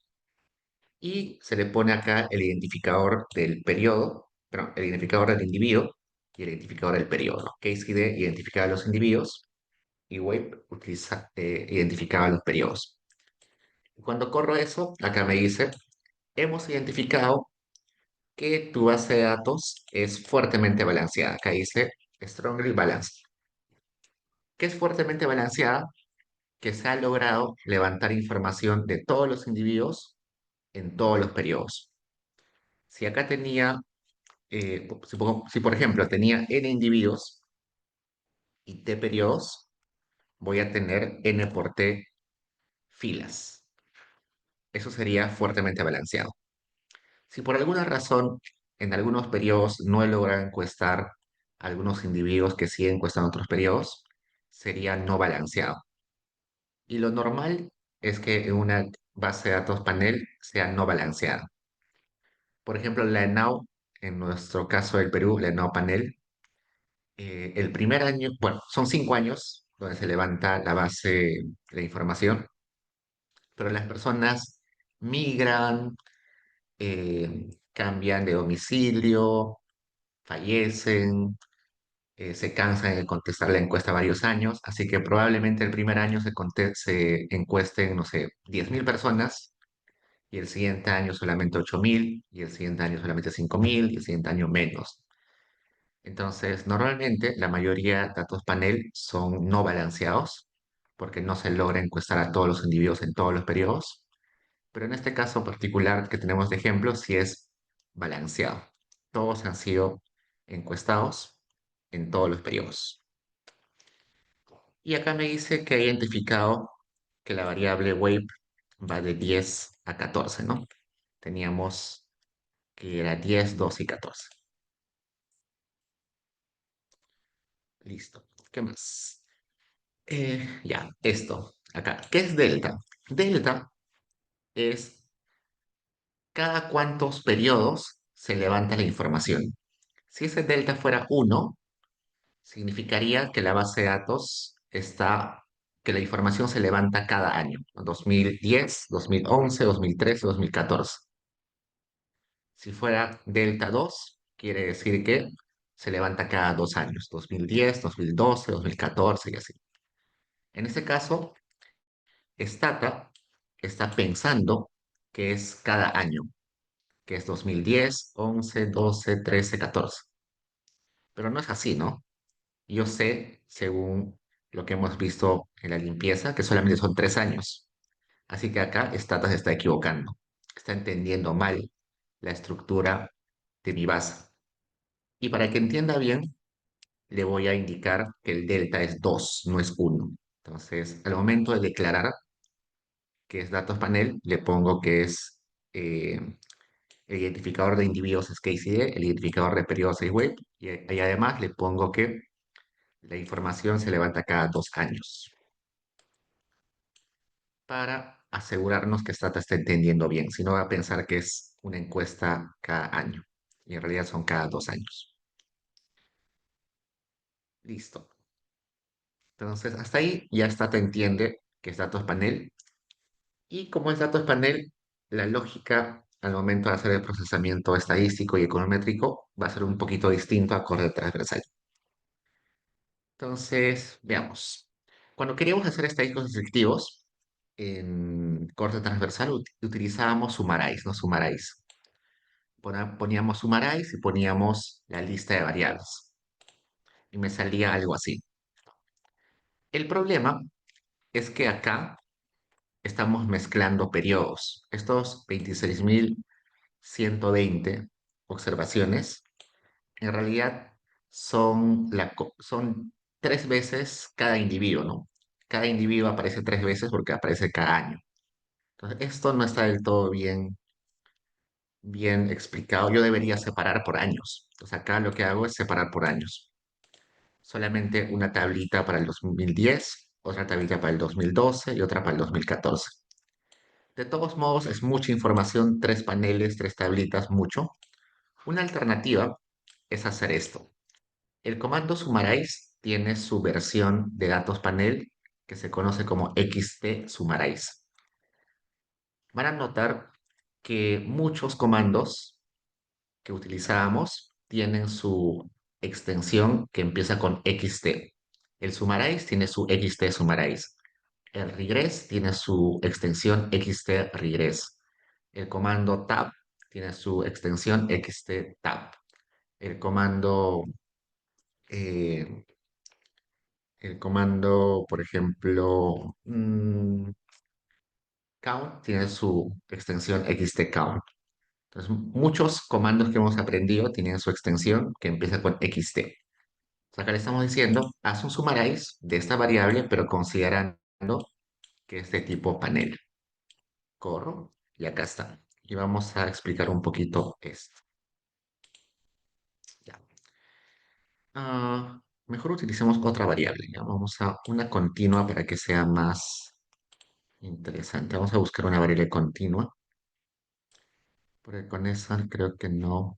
[SPEAKER 1] Y se le pone acá el identificador del periodo, perdón, el identificador del individuo y el identificador del periodo. Case identificaba los individuos y web identificaba los periodos. Cuando corro eso, acá me dice, hemos identificado que tu base de datos es fuertemente balanceada. Acá dice strongly balanced. Que es fuertemente balanceada, que se ha logrado levantar información de todos los individuos en todos los periodos. Si acá tenía, si por ejemplo tenía n individuos y t periodos, voy a tener n por t filas. Eso sería fuertemente balanceado. Si por alguna razón en algunos periodos no he logrado encuestar a algunos individuos que sí encuestan otros periodos, sería no balanceado. Y lo normal es que en una base de datos panel sea no balanceada. Por ejemplo, la ENAU, en nuestro caso del Perú, la ENAU panel, el primer año, bueno, son 5 años donde se levanta la base de información, pero las personas migran, cambian de domicilio, fallecen, se cansan de contestar la encuesta varios años, así que probablemente el primer año se encuesten, no sé, 10.000 personas, y el siguiente año solamente 8.000, y el siguiente año solamente 5.000, y el siguiente año menos. Entonces, normalmente la mayoría de datos panel son no balanceados, porque no se logra encuestar a todos los individuos en todos los periodos, pero en este caso particular que tenemos de ejemplo, sí es balanceado. Todos han sido encuestados en todos los periodos. Y acá me dice que ha identificado que la variable weight va de 10 a 14, ¿no? Teníamos que era 10, 12 y 14. Listo. ¿Qué más? Ya, esto, acá. ¿Qué es delta? Delta es cada cuántos periodos se levanta la información. Si ese delta fuera uno, significaría que la base de datos está, que la información se levanta cada año, ¿no? 2010, 2011, 2013, 2014. Si fuera delta 2, quiere decir que se levanta cada 2 años, 2010, 2012, 2014 y así. En este caso, Stata está pensando que es cada año, que es 2010, 11, 12, 13, 14. Pero no es así, ¿no? Yo sé, según lo que hemos visto en la limpieza, que solamente son 3 años. Así que acá Stata se está equivocando. Está entendiendo mal la estructura de mi base. Y para que entienda bien, le voy a indicar que el delta es 2, no es uno. Entonces, al momento de declarar que es datos panel, le pongo que es eh, el identificador de individuos es KCD, el identificador de periodos es web, y además le pongo que la información se levanta cada 2 años para asegurarnos que Stata está entendiendo bien. Si no, va a pensar que es una encuesta cada año y en realidad son cada 2 años. Listo. Entonces, hasta ahí ya Stata entiende que es datos panel. Y como es datos panel, la lógica al momento de hacer el procesamiento estadístico y econométrico va a ser un poquito distinto a corte transversal. Entonces, veamos. Cuando queríamos hacer estadísticos descriptivos en corte transversal utilizábamos Summarize, ¿no? Summarize. Poníamos Summarize y poníamos la lista de variables. Y me salía algo así. El problema es que acá estamos mezclando periodos. Estos 26.120 observaciones, en realidad son 3 veces cada individuo, ¿no? Cada individuo aparece 3 veces porque aparece cada año. Entonces, esto no está del todo bien explicado. Yo debería separar por años. Entonces, acá lo que hago es separar por años. Solamente una tablita para el 2010, otra tablita para el 2012 y otra para el 2014. De todos modos, es mucha información, 3 paneles, 3 tablitas, mucho. Una alternativa es hacer esto. El comando summarize tiene su versión de datos panel que se conoce como XT summarize. Van a notar que muchos comandos que utilizábamos tienen su extensión que empieza con XT. El summarize tiene su XT summarize. El regress tiene su extensión XT regress. El comando tab tiene su extensión XT tab. El comando, eh, por ejemplo, count tiene su extensión XT count. Entonces, muchos comandos que hemos aprendido tienen su extensión que empieza con XT. O sea, acá le estamos diciendo, haz un summarize de esta variable, pero considerando que es de tipo panel. Corro y acá está. Y vamos a explicar un poquito esto. Ya. Mejor utilicemos otra variable. Ya. Vamos a una continua para que sea más interesante. Vamos a buscar una variable continua, porque con esa creo que no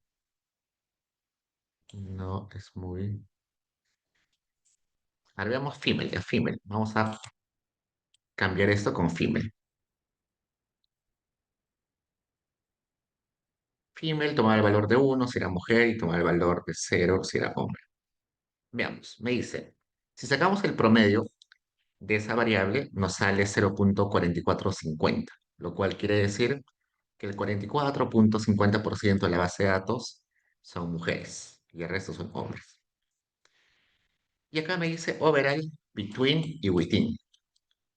[SPEAKER 1] es muy... Ahora veamos female, ya female. Vamos a cambiar esto con female. Female tomar el valor de 1 si era mujer y tomar el valor de 0 si era hombre. Veamos, me dice, si sacamos el promedio de esa variable, nos sale 0,4450, lo cual quiere decir que el 44,50% de la base de datos son mujeres y el resto son hombres. Y acá me dice overall, between y within.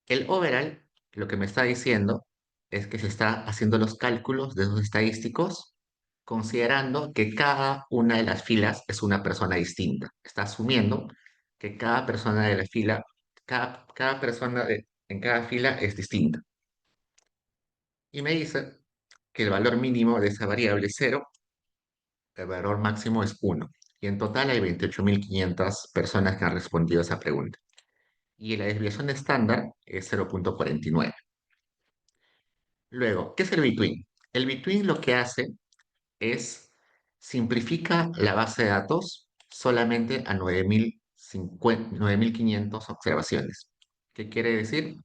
[SPEAKER 1] El overall lo que me está diciendo es que se está haciendo los cálculos de esos estadísticos considerando que cada una de las filas es una persona distinta. Está asumiendo que cada persona de la fila, cada persona en cada fila es distinta. Y me dice que el valor mínimo de esa variable es 0, el valor máximo es 1. Y en total hay 28.500 personas que han respondido a esa pregunta. y la desviación estándar es 0,49. Luego, ¿qué es el between? El between lo que hace es simplifica la base de datos solamente a 9.500 observaciones. ¿Qué quiere decir?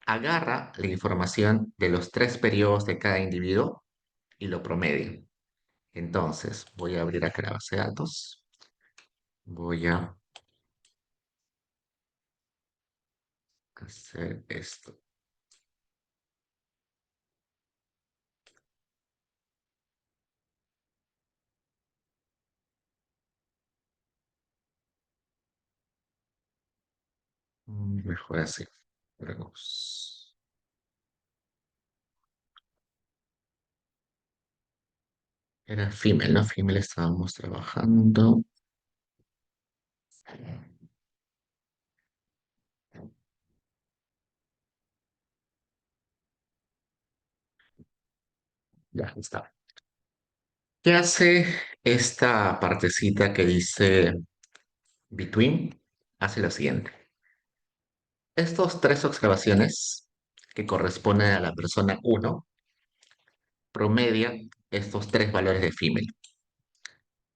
[SPEAKER 1] Agarra la información de los tres periodos de cada individuo y lo promedia. Entonces, voy a abrir acá la base de datos. Voy a hacer esto. Mejor así. Veremos. Era female, ¿no? Female estábamos trabajando. Ya está. ¿Qué hace esta partecita que dice between? Hace lo siguiente. Estos tres observaciones que corresponden a la persona uno promedia estos tres valores de female,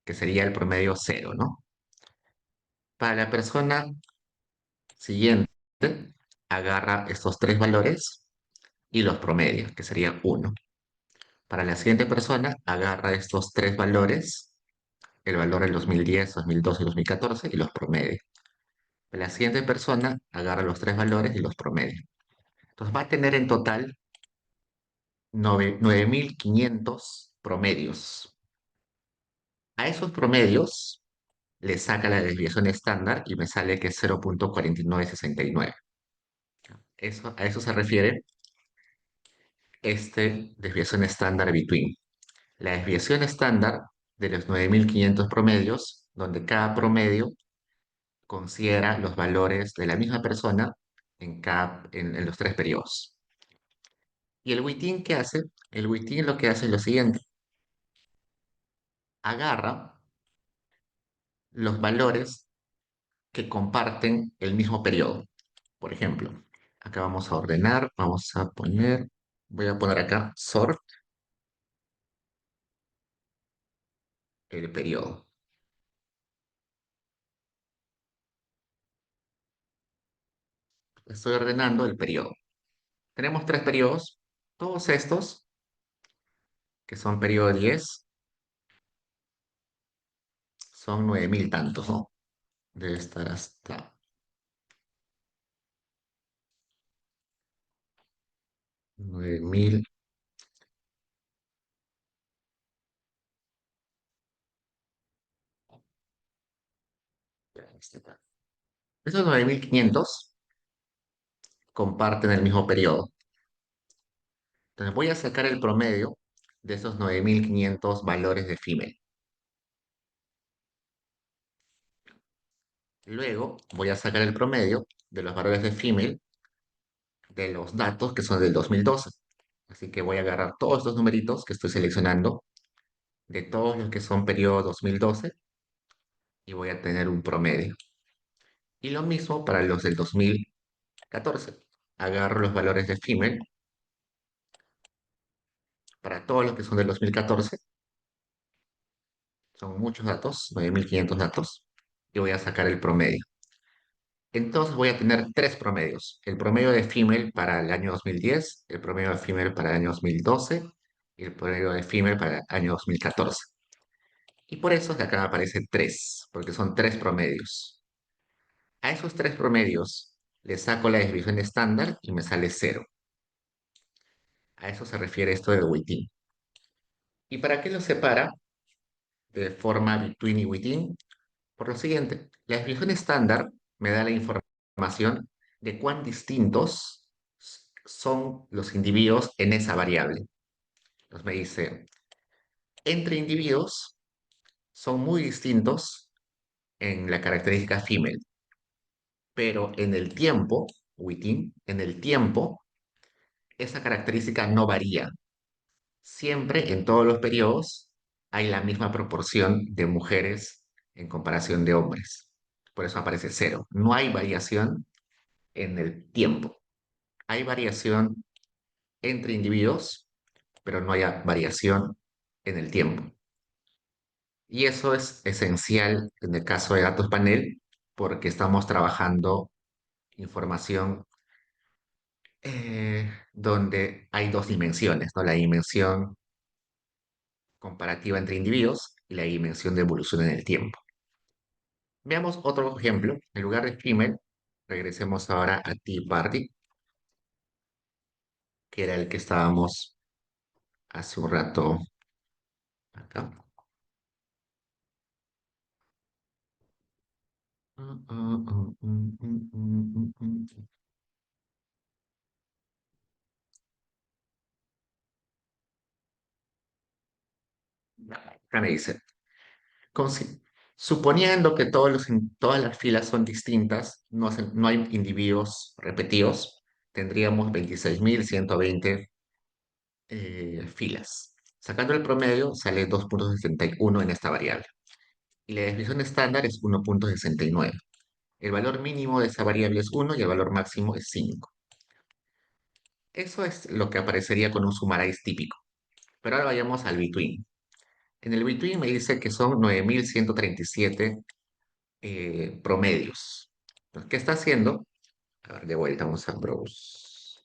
[SPEAKER 1] que sería el promedio cero, ¿no? Para la persona siguiente, agarra estos tres valores y los promedia, que sería uno. Para la siguiente persona, agarra estos tres valores, el valor del 2010, 2012 y 2014, y los promedia. La siguiente persona agarra los tres valores y los promedia. Entonces va a tener en total 9.500 promedios. A esos promedios le saca la desviación estándar y me sale que es 0,4969. A eso se refiere este desviación estándar between. La desviación estándar de los 9.500 promedios, donde cada promedio considera los valores de la misma persona en los tres periodos. ¿Y el Within qué hace? El Within lo que hace es lo siguiente. Agarra los valores que comparten el mismo periodo. Por ejemplo, acá vamos a ordenar, voy a poner acá sort el periodo. Estoy ordenando el periodo. Tenemos tres periodos. Todos estos, que son periodo 10, son 9.000 tantos, ¿no? Debe estar hasta 9.000. Estos 9.500 comparten el mismo periodo. Entonces voy a sacar el promedio de esos 9.500 valores de female. Luego voy a sacar el promedio de los valores de female de los datos que son del 2012. Así que voy a agarrar todos estos numeritos que estoy seleccionando de todos los que son periodo 2012 y voy a tener un promedio. Y lo mismo para los del 2014. Agarro los valores de female para todos los que son del 2014. Son muchos datos, 9.500 datos. Y voy a sacar el promedio. Entonces voy a tener tres promedios. El promedio de female para el año 2010, el promedio de female para el año 2012 y el promedio de female para el año 2014. Y por eso de acá me aparece 3, porque son tres promedios. A esos tres promedios le saco la desviación estándar y me sale cero. A eso se refiere esto de within. ¿Y para qué lo separa de forma between y within? Por lo siguiente, la desviación estándar me da la información de cuán distintos son los individuos en esa variable. Entonces me dice, entre individuos son muy distintos en la característica female, pero en el tiempo, within, en el tiempo, esa característica no varía. Siempre en todos los periodos hay la misma proporción de mujeres en comparación de hombres. Por eso aparece cero. No hay variación en el tiempo. Hay variación entre individuos, pero no hay variación en el tiempo. Y eso es esencial en el caso de datos panel porque estamos trabajando información donde hay dos dimensiones, ¿no? La dimensión comparativa entre individuos y la dimensión de evolución en el tiempo. Veamos otro ejemplo. En lugar de Streamer, regresemos ahora a Tea Party, que era el que estábamos hace un rato acá. Acá me dice, consi- suponiendo que todas las filas son distintas, no hay individuos repetidos, tendríamos 26.120 filas. Sacando el promedio, sale 2,61 en esta variable. Y la desviación estándar es 1,69. El valor mínimo de esa variable es 1 y el valor máximo es 5. Eso es lo que aparecería con un summarize típico. Pero ahora vayamos al between. En el between me dice que son 9.137 promedios. Entonces, ¿qué está haciendo? A ver, de vuelta, vamos a browse.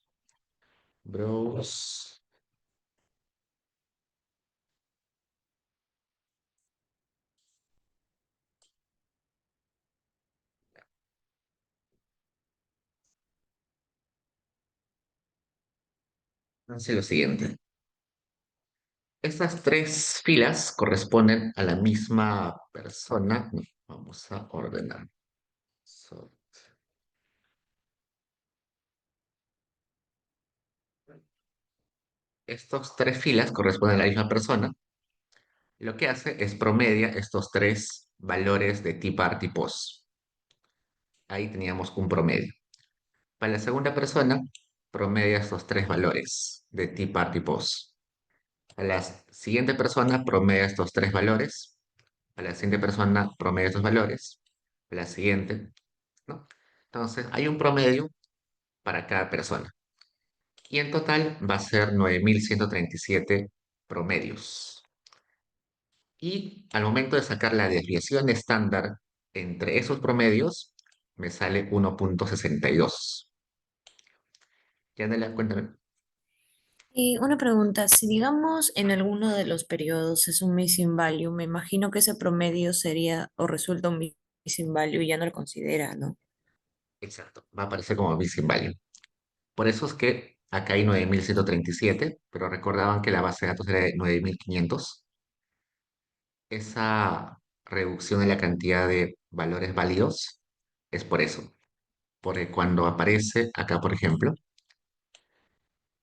[SPEAKER 1] Browse. Hace lo siguiente. Estas tres filas corresponden a la misma persona. No, vamos a ordenar. So- Estas tres filas corresponden a la misma persona. Lo que hace es promedia estos tres valores de tipos. Ahí teníamos un promedio. Para la segunda persona, promedia estos tres valores de tipos. A la siguiente persona, promedia estos tres valores. A la siguiente persona, promedia estos valores. A la siguiente, ¿no? Entonces, hay un promedio para cada persona. Y en total va a ser 9.137 promedios. Y al momento de sacar la desviación estándar entre esos promedios, me sale 1,62. Ya no la cuenta.
[SPEAKER 2] Y una pregunta, si digamos en alguno de los periodos es un missing value, me imagino que ese promedio sería o resulta un missing value y ya no lo considera, ¿no?
[SPEAKER 1] Exacto, va a aparecer como missing value. Por eso es que acá hay 9.137, pero recordaban que la base de datos era de 9.500. Esa reducción en la cantidad de valores válidos es por eso. Porque cuando aparece acá, por ejemplo,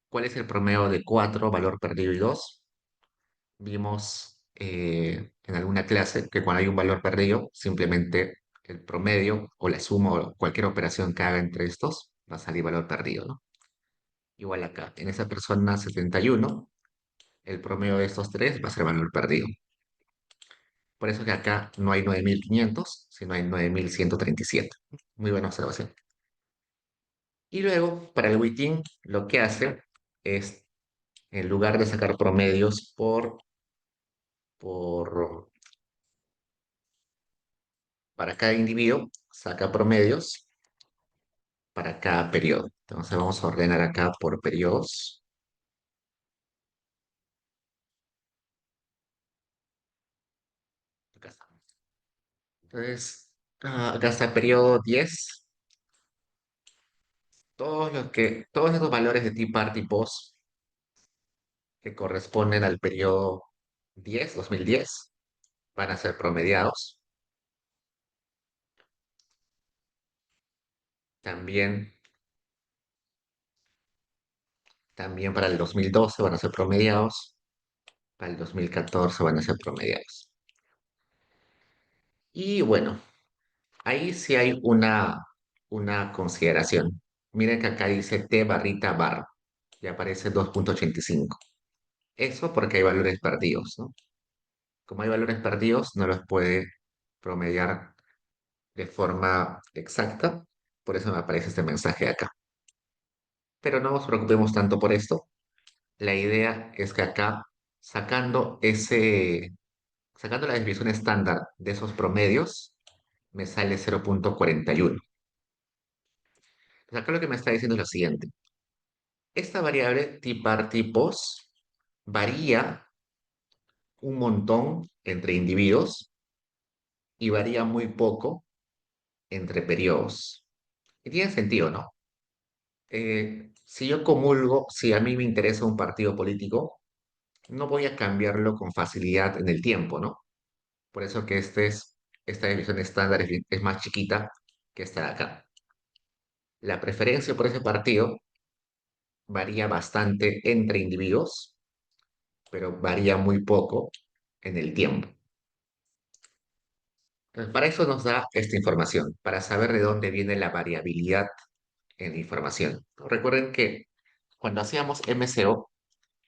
[SPEAKER 1] ¿cuál es el promedio de 4 valor perdido y 2? Vimos en alguna clase que cuando hay un valor perdido, simplemente el promedio o la suma o cualquier operación que haga entre estos va a salir valor perdido, ¿no? Igual acá, en esa persona 71, el promedio de estos tres va a ser valor perdido. Por eso que acá no hay 9.500, sino hay 9.137. Muy buena observación. Y luego, para el Within, lo que hace es, en lugar de sacar promedios por, para cada individuo, saca promedios para cada periodo. Entonces vamos a ordenar acá por periodos. Acá está. Entonces, acá está el periodo 10. Todos estos valores de tipos que corresponden al periodo 2010, van a ser promediados. También, también para el 2012 van a ser promediados. Para el 2014 van a ser promediados. Y bueno, ahí sí hay una consideración. Miren que acá dice T barrita bar y aparece 2,85. Eso porque hay valores perdidos, ¿no? Como hay valores perdidos, no los puede promediar de forma exacta por eso me aparece este mensaje acá. Pero no nos preocupemos tanto por esto. La idea es que acá, sacando sacando la desviación estándar de esos promedios, me sale 0,41. Pues acá lo que me está diciendo es lo siguiente. Esta variable tipar tipos varía un montón entre individuos y varía muy poco entre periodos. Y tiene sentido, ¿no? Si yo comulgo, si a mí me interesa un partido político, no voy a cambiarlo con facilidad en el tiempo, ¿no? Por eso que esta división estándar es más chiquita que esta de acá. La preferencia por ese partido varía bastante entre individuos, pero varía muy poco en el tiempo. Entonces, para eso nos da esta información, para saber de dónde viene la variabilidad en la información. Recuerden que cuando hacíamos MCO,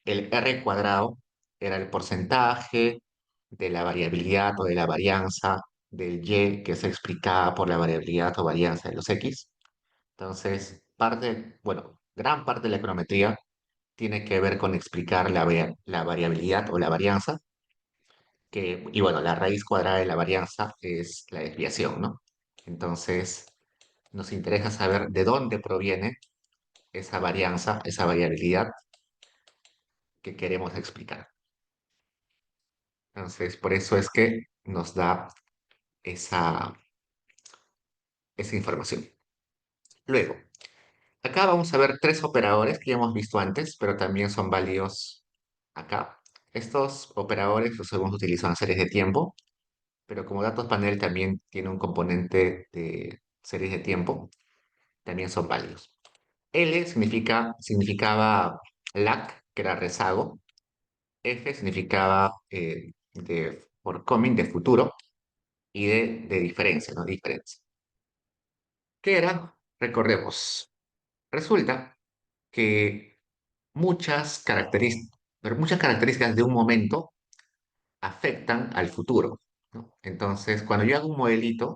[SPEAKER 1] el R cuadrado era el porcentaje de la variabilidad o de la varianza del Y que se explicaba por la variabilidad o varianza de los X. Entonces, bueno, gran parte de la econometría tiene que ver con explicar la variabilidad o la varianza, y bueno, la raíz cuadrada de la varianza es la desviación, ¿no? Entonces, nos interesa saber de dónde proviene esa varianza, esa variabilidad que queremos explicar. Entonces, por eso es que nos da esa, esa información. Luego, acá vamos a ver tres operadores que ya hemos visto antes, pero también son válidos acá. Estos operadores los hemos utilizado en series de tiempo, pero como datos panel también tiene un componente de series de tiempo, también son válidos. L significaba lag, que era rezago. F significaba de forthcoming, de futuro, y de diferencia, ¿no? Diferencia. ¿Qué era? Recordemos. Resulta que muchas características de un momento afectan al futuro, ¿no? Entonces, cuando yo hago un modelito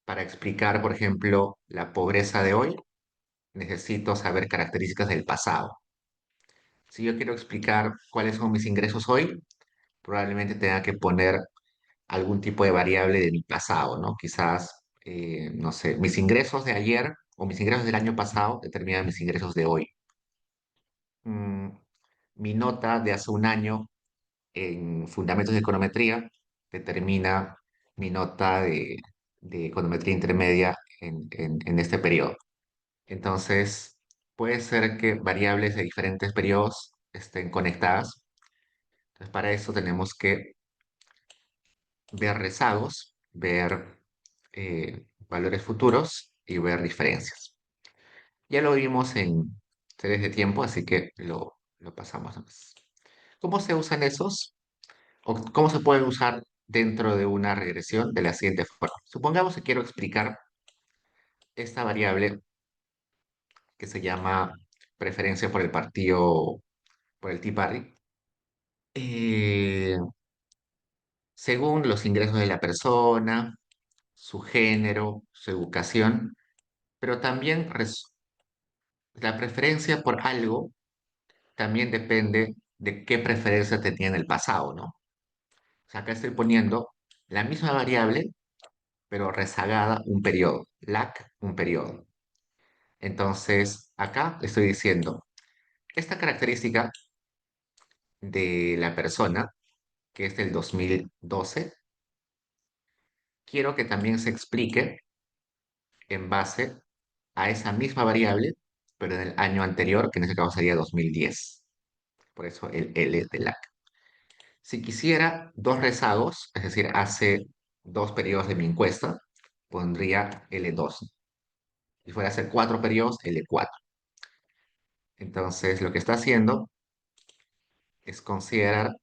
[SPEAKER 1] para explicar, por ejemplo, la pobreza de hoy, necesito saber características del pasado. Si yo quiero explicar cuáles son mis ingresos hoy, probablemente tenga que poner algún tipo de variable de mi pasado, ¿no? Quizás, no sé, mis ingresos de ayer o mis ingresos del año pasado determinan mis ingresos de hoy. Mm, mi nota de hace un año en fundamentos de econometría determina mi nota de econometría intermedia en este periodo. Entonces, puede ser que variables de diferentes periodos estén conectadas. Entonces, para eso tenemos que ver rezagos, ver valores futuros y ver diferencias. Ya lo vimos en series de tiempo, así que lo pasamos nomás. ¿Cómo se usan esos? ¿O cómo se pueden usar dentro de una regresión de la siguiente forma? Supongamos que quiero explicar esta variable que se llama preferencia por el partido, por el Tea Party, eh, según los ingresos de la persona, su género, su educación, pero también la preferencia por algo también depende de qué preferencia tenía en el pasado, ¿no? O sea, acá estoy poniendo la misma variable, pero rezagada un periodo, lag un periodo. Entonces, acá estoy diciendo, esta característica de la persona, que es del 2012, quiero que también se explique en base a esa misma variable, pero en el año anterior, que en ese caso sería 2010. Por eso el L de lag. Si quisiera dos rezagos, es decir, hace dos periodos de mi encuesta, pondría L2. Si fuera a hacer cuatro periodos, L4. Entonces, lo que está haciendo es considerar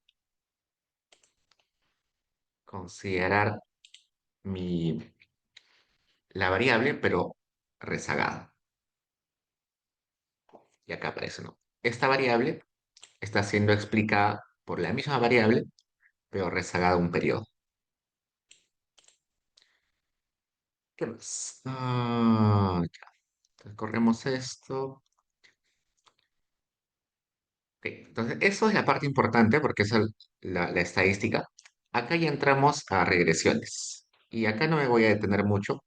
[SPEAKER 1] mi, la variable, pero rezagada. Y acá aparece, ¿no? Esta variable está siendo explicada por la misma variable, pero rezagada un periodo. ¿Qué más? Ya. Entonces corremos esto. Ok, entonces, eso es la parte importante porque es la estadística. Acá ya entramos a regresiones. Y acá no me voy a detener mucho,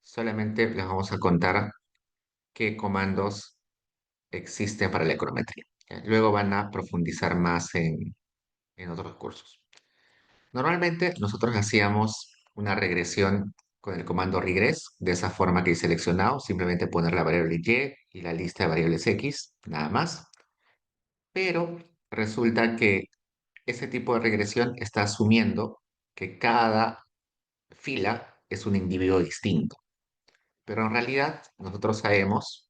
[SPEAKER 1] solamente les vamos a contar qué comandos existen para la econometría. ¿Ya? Luego van a profundizar más en otros cursos. Normalmente nosotros hacíamos una regresión con el comando regress, de esa forma que he seleccionado, simplemente poner la variable y la lista de variables x, nada más. Pero resulta que ese tipo de regresión está asumiendo que cada fila es un individuo distinto. Pero en realidad nosotros sabemos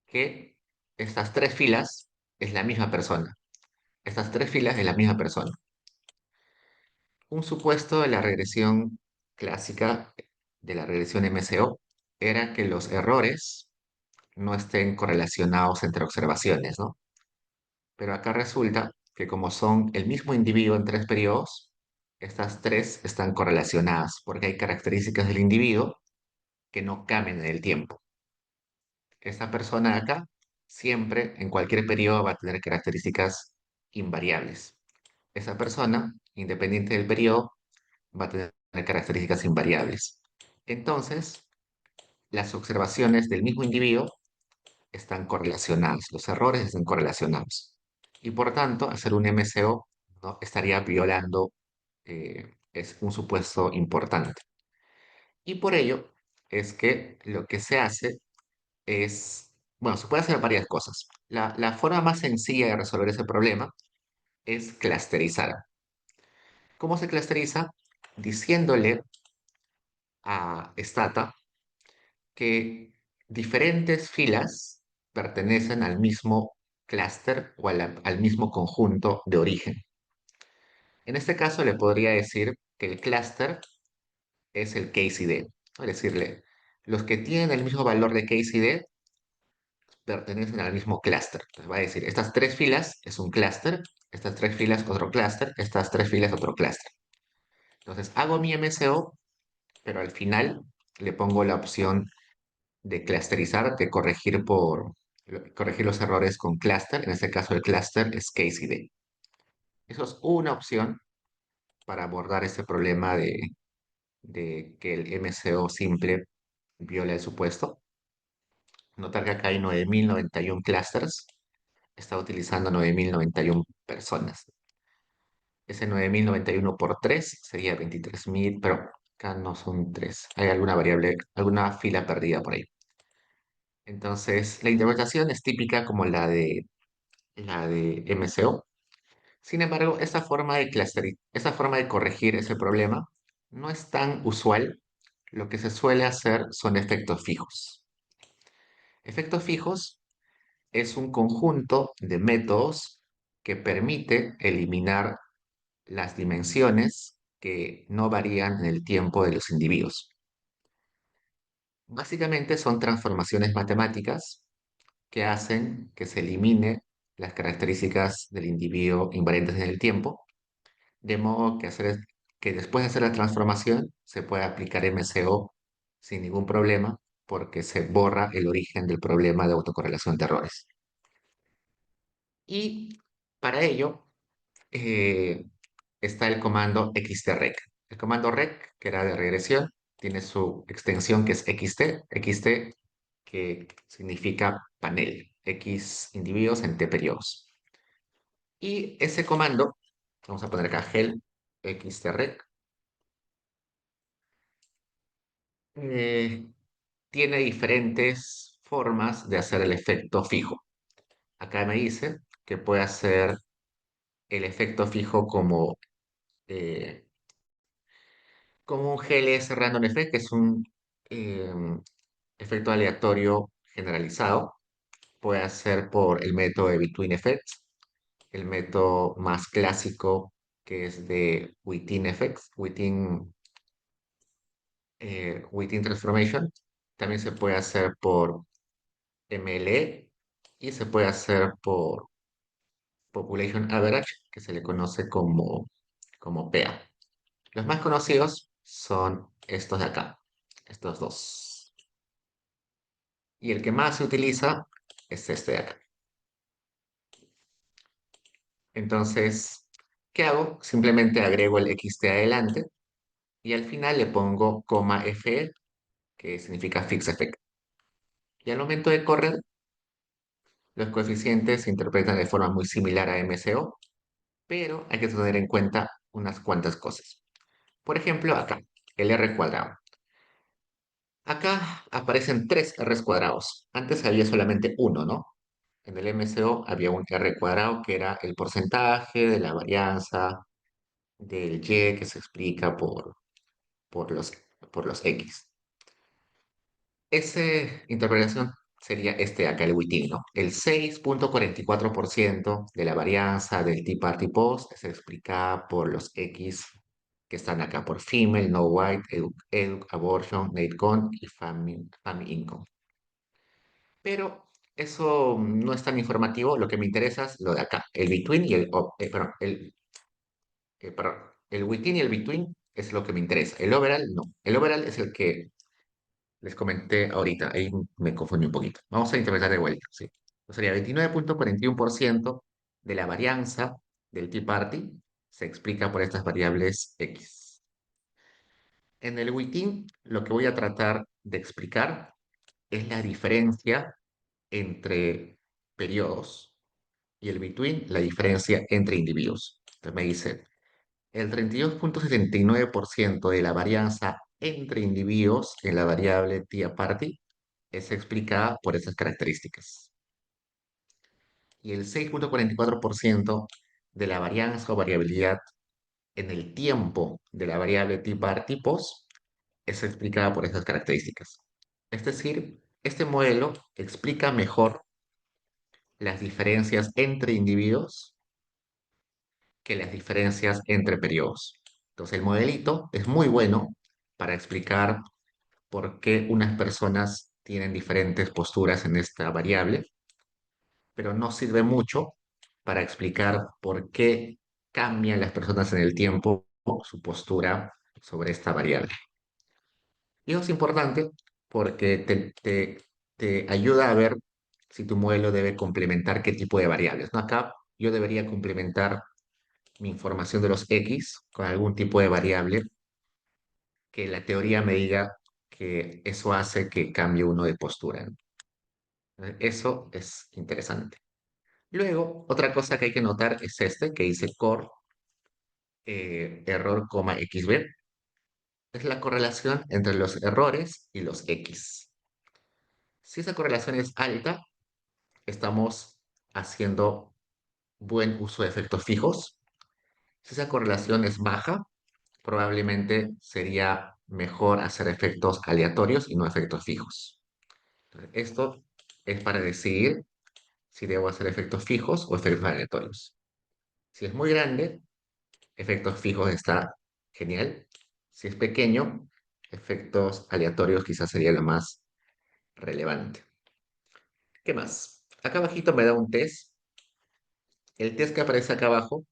[SPEAKER 1] que estas tres filas es la misma persona. Estas tres filas es la misma persona. Un supuesto de la regresión clásica, de la regresión MCO, era que los errores no estén correlacionados entre observaciones, ¿no? Pero acá resulta que como son el mismo individuo en tres periodos, estas tres están correlacionadas porque hay características del individuo que no cambian en el tiempo. Esta persona de acá siempre, en cualquier periodo, va a tener características invariables. Esa persona, independiente del periodo, va a tener características invariables. Entonces, las observaciones del mismo individuo están correlacionadas, los errores están correlacionados. Y por tanto, hacer un MCO no estaría violando es un supuesto importante. Y por ello es que lo que se hace es, bueno, se puede hacer varias cosas. La forma más sencilla de resolver ese problema es clusterizar. ¿Cómo se clusteriza? Diciéndole a Stata que diferentes filas pertenecen al mismo clúster o al mismo conjunto de origen. En este caso le podría decir que el clúster es el case ID. Es decirle, los que tienen el mismo valor de case ID pertenecen al mismo clúster. Entonces va a decir, estas tres filas es un clúster, estas tres filas otro clúster, estas tres filas otro clúster. Entonces hago mi MCO, pero al final le pongo la opción de clusterizar, de corregir los errores con cluster. En este caso el cluster es case ID. Eso es una opción para abordar este problema de que el MCO simple viola el supuesto. Notar que acá hay 9091 clusters. Está utilizando 9091 personas. Ese 9091 por 3 sería 23.000, pero acá no son 3. Hay alguna variable, alguna fila perdida por ahí. Entonces, la interpretación es típica como la de MCO. Sin embargo, esta forma de corregir ese problema no es tan usual. Lo que se suele hacer son efectos fijos. Efectos fijos es un conjunto de métodos que permite eliminar las dimensiones que no varían en el tiempo de los individuos. Básicamente son transformaciones matemáticas que hacen que se elimine las características del individuo invariantes en el tiempo, de modo que después de hacer la transformación se pueda aplicar MCO sin ningún problema, porque se borra el origen del problema de autocorrelación de errores. Y para ello eh, está el comando xtrec. El comando rec, que era de regresión, tiene su extensión que es xt que significa panel, x individuos en t periodos. Y ese comando, vamos a poner acá help xtrec, eh, tiene diferentes formas de hacer el efecto fijo. Acá me dice que puede hacer el efecto fijo eh, como un GLS Random Effect, que es un efecto aleatorio generalizado. Puede hacer por el método de Between Effects, el método más clásico que es de Within Effects, Within Transformation. También se puede hacer por MLE y se puede hacer por Population Average, que se le conoce como PA. Los más conocidos son estos de acá. estos dos. Y el que más se utiliza es este de acá. Entonces, ¿qué hago? Simplemente agrego el XT adelante y al final le pongo coma FE, que significa fix effect. Y al momento de correr, los coeficientes se interpretan de forma muy similar a MCO, pero hay que tener en cuenta unas cuantas cosas. Por ejemplo, acá, el R cuadrado. Acá aparecen tres R's cuadrados. Antes había solamente uno, ¿no? En el MCO había un R cuadrado que era el porcentaje de la varianza del Y que se explica por los, por los X. Esa interpretación sería este de acá, el Wittin, ¿no? El 6,44% de la varianza del Tea Party Post es explicada por los X que están acá, por Female, No White, Abortion, NateCon y Family Income. Pero eso no es tan informativo, lo que me interesa es lo de acá, el Between y perdón, perdón, el Within y el Between es lo que me interesa. El Overall no. El Overall es el que les comenté ahorita, ahí me confundí un poquito. Vamos a interpretar de vuelta, ¿sí? Sería 29,41% de la varianza del Tea Party se explica por estas variables X. En el within, lo que voy a tratar de explicar es la diferencia entre periodos y el between, la diferencia entre individuos. Entonces me dice, el 32,79% de la varianza entre individuos en la variable Tea Party es explicada por esas características. Y el 6,44% de la varianza o variabilidad en el tiempo de la variable tipos es explicada por esas características. Es decir, este modelo explica mejor las diferencias entre individuos que las diferencias entre periodos. Entonces, el modelito es muy bueno para explicar por qué unas personas tienen diferentes posturas en esta variable, pero no sirve mucho para explicar por qué cambian las personas en el tiempo su postura sobre esta variable. Y eso es importante porque te ayuda a ver si tu modelo debe complementar qué tipo de variables, ¿no? Acá yo debería complementar mi información de los X con algún tipo de variable que la teoría me diga que eso hace que cambie uno de postura, ¿no? Eso es interesante. Luego, otra cosa que hay que notar es este, que dice core, error, XB. Es la correlación entre los errores y los X. Si esa correlación es alta, estamos haciendo buen uso de efectos fijos. Si esa correlación es baja, probablemente sería mejor hacer efectos aleatorios y no efectos fijos. Entonces, esto es para decidir si debo hacer efectos fijos o efectos aleatorios. Si es muy grande, efectos fijos está genial. Si es pequeño, efectos aleatorios quizás sería lo más relevante. ¿Qué más? Acá abajito me da un test. El test que aparece acá abajo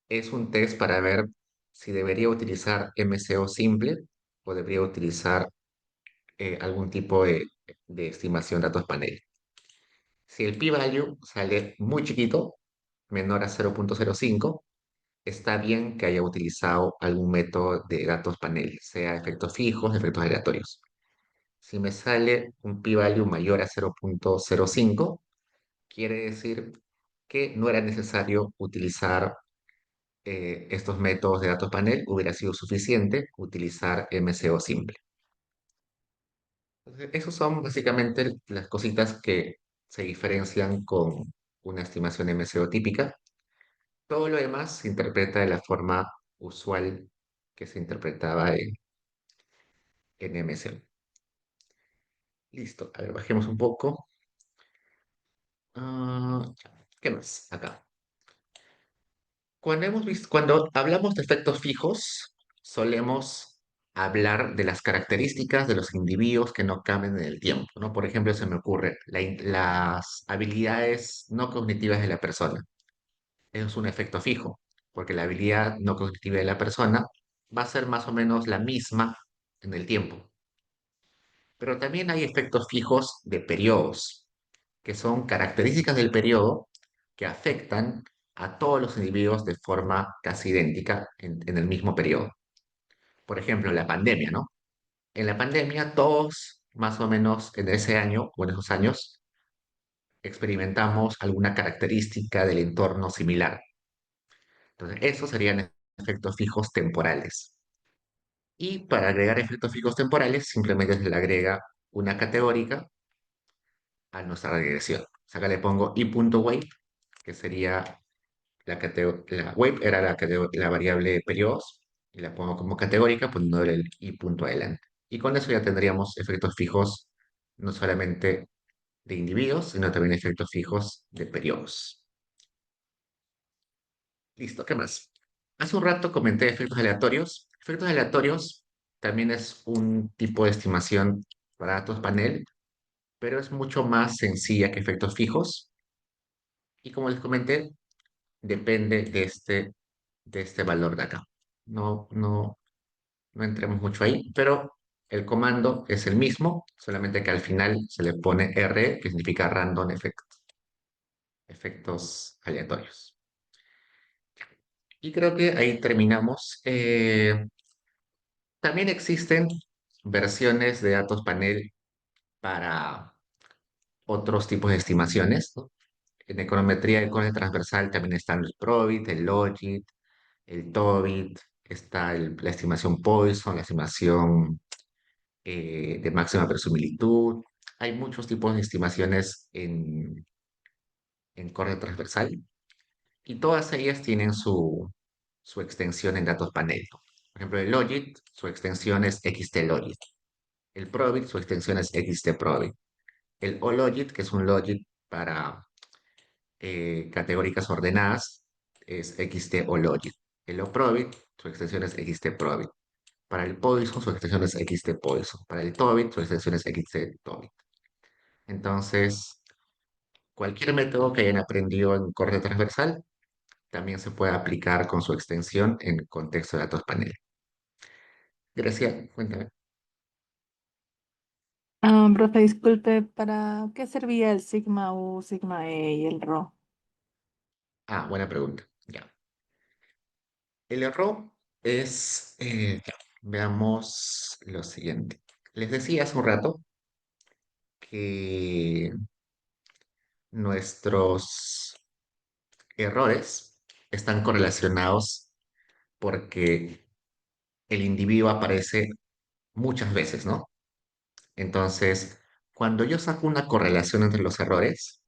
[SPEAKER 1] es un test para ver si debería utilizar MCO simple o debería utilizar algún tipo de estimación de datos panel. Si el p-value sale muy chiquito, menor a 0,05, está bien que haya utilizado algún método de datos panel, sea efectos fijos, efectos aleatorios. Si me sale un p-value mayor a 0,05, quiere decir que no era necesario utilizar estos métodos de datos panel, hubiera sido suficiente utilizar MCO simple. Entonces, esos son básicamente las cositas que se diferencian con una estimación MCO típica. Todo lo demás se interpreta de la forma usual que se interpretaba en MCO. Listo, a ver, bajemos un poco. ¿Qué más? Acá. Cuando hablamos de efectos fijos, solemos hablar de las características de los individuos que no cambian en el tiempo, ¿no? Por ejemplo, se me ocurre las habilidades no cognitivas de la persona. Eso es un efecto fijo, porque la habilidad no cognitiva de la persona va a ser más o menos la misma en el tiempo. Pero también hay efectos fijos de periodos, que son características del periodo que afectan a todos los individuos de forma casi idéntica en el mismo periodo. Por ejemplo, la pandemia, ¿no? En la pandemia, todos, más o menos en ese año o en esos años, experimentamos alguna característica del entorno similar. Entonces, esos serían efectos fijos temporales. Y para agregar efectos fijos temporales, simplemente se le agrega una categórica a nuestra regresión. O sea, acá le pongo i.weight, que sería la weight era la variable periodos, y la pongo como categórica poniéndole el i punto adelante. Y con eso ya tendríamos efectos fijos no solamente de individuos, sino también efectos fijos de periodos. Listo, ¿qué más? Hace un rato comenté efectos aleatorios. Efectos aleatorios también es un tipo de estimación para datos panel, pero es mucho más sencilla que efectos fijos. Y como les comenté, depende de este valor de acá. No entremos mucho ahí, pero el comando es el mismo, solamente que al final se le pone R, que significa random effect, efectos aleatorios. Y creo que ahí terminamos. También existen versiones de datos panel para otros tipos de estimaciones, ¿no? En econometría de corte transversal también están el Probit, el Logit, el Tobit, está la estimación Poisson, la estimación de máxima verosimilitud. Hay muchos tipos de estimaciones en corte transversal y todas ellas tienen su extensión en datos panel. Por ejemplo, el Logit, su extensión es XT-Logit. El Probit, su extensión es XT-Probit. El OLogit, que es un logit para categóricas ordenadas, es XT-OLogit. El OPROBIT, su extensión es XT-Probit. Para el Poisson, su extensión es XT-Poisson. Para el TOBIT, su extensión es XT-TOBIT. Entonces, cualquier método que hayan aprendido en corte transversal también se puede aplicar con su extensión en contexto de datos panel. Gracias, cuéntame.
[SPEAKER 3] Profe, disculpe, ¿para qué servía el sigma U, sigma E y el rho?
[SPEAKER 1] Ah, buena pregunta. Ya. El error es, ya, veamos lo siguiente. Les decía hace un rato que nuestros errores están correlacionados porque el individuo aparece muchas veces, ¿no? Entonces, cuando yo saco una correlación entre los errores,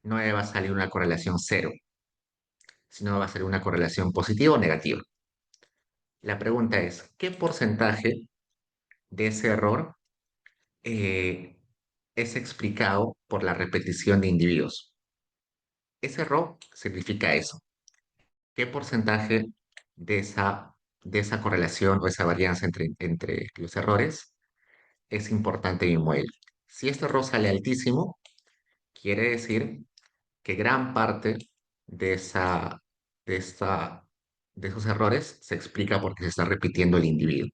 [SPEAKER 1] no me va a salir una correlación cero, sino va a ser una correlación positiva o negativa. La pregunta es, ¿qué porcentaje de ese error eh, es explicado por la repetición de individuos? Ese error significa eso. ¿Qué porcentaje de esa correlación o esa varianza entre los errores es importante y muelle? Si este error sale altísimo, quiere decir que gran parte de de esta, de esos errores se explica porque se está repitiendo el individuo.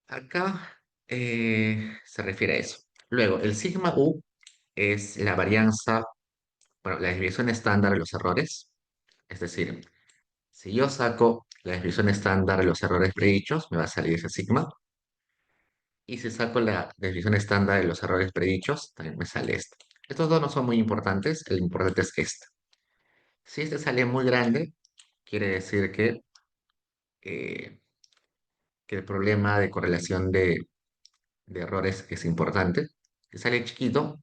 [SPEAKER 1] Acá se refiere a eso. Luego, el sigma U es la varianza, bueno, la desviación estándar de los errores. Es decir, si yo saco la desviación estándar de los errores predichos, me va a salir ese sigma. Y si saco la desviación estándar de los errores predichos, también me sale esta. Estos dos no son muy importantes, el importante es este. Si este sale muy grande, quiere decir eh, que el problema de correlación de errores es importante. Si sale chiquito,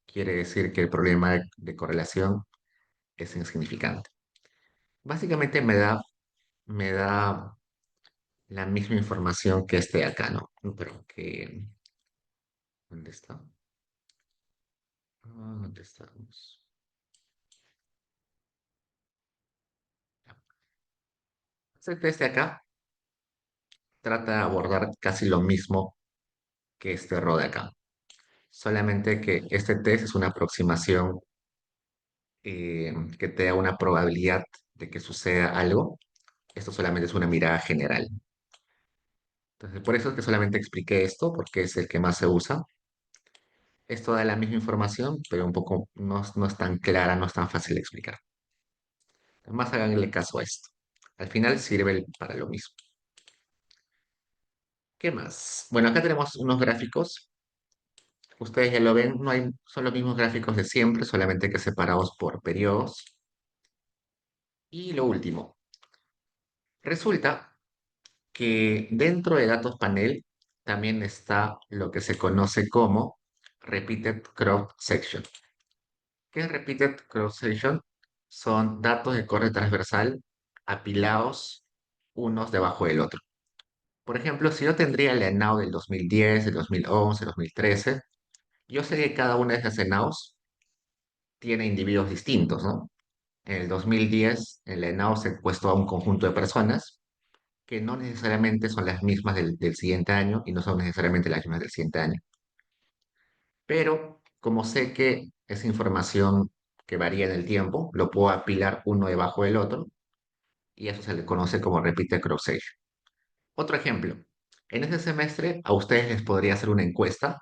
[SPEAKER 1] quiere decir que el problema de correlación es insignificante. Básicamente me da la misma información que este de acá, ¿no? Pero que... ¿Dónde está? ¿Dónde estamos? Este de acá trata de abordar casi lo mismo que este error de acá. Solamente que este test es una aproximación que te da una probabilidad de que suceda algo. Esto solamente es una mirada general. Entonces, por eso es que solamente expliqué esto, porque es el que más se usa. Es toda la misma información, pero un poco no es tan clara, no es tan fácil de explicar. Más háganle caso a esto. Al final sirve para lo mismo. ¿Qué más? Bueno, acá tenemos unos gráficos. Ustedes ya lo ven, no hay, son los mismos gráficos de siempre, solamente que separados por periodos. Y lo último, resulta que dentro de datos panel también está lo que se conoce como Repeated Cross Section. ¿Qué es Repeated Cross Section? Son datos de corte transversal apilados unos debajo del otro. Por ejemplo, si yo tendría el ENAO del 2010, del 2011, 2013, yo sé que cada una de esas ENAOs tiene individuos distintos, ¿no? En el 2010, el ENAO se encuestó a un conjunto de personas que no necesariamente son las mismas del siguiente año y no son necesariamente las mismas del siguiente año. Pero como sé que es información que varía en el tiempo, lo puedo apilar uno debajo del otro y eso se le conoce como repeated cross-section. Otro ejemplo, en este semestre a ustedes les podría hacer una encuesta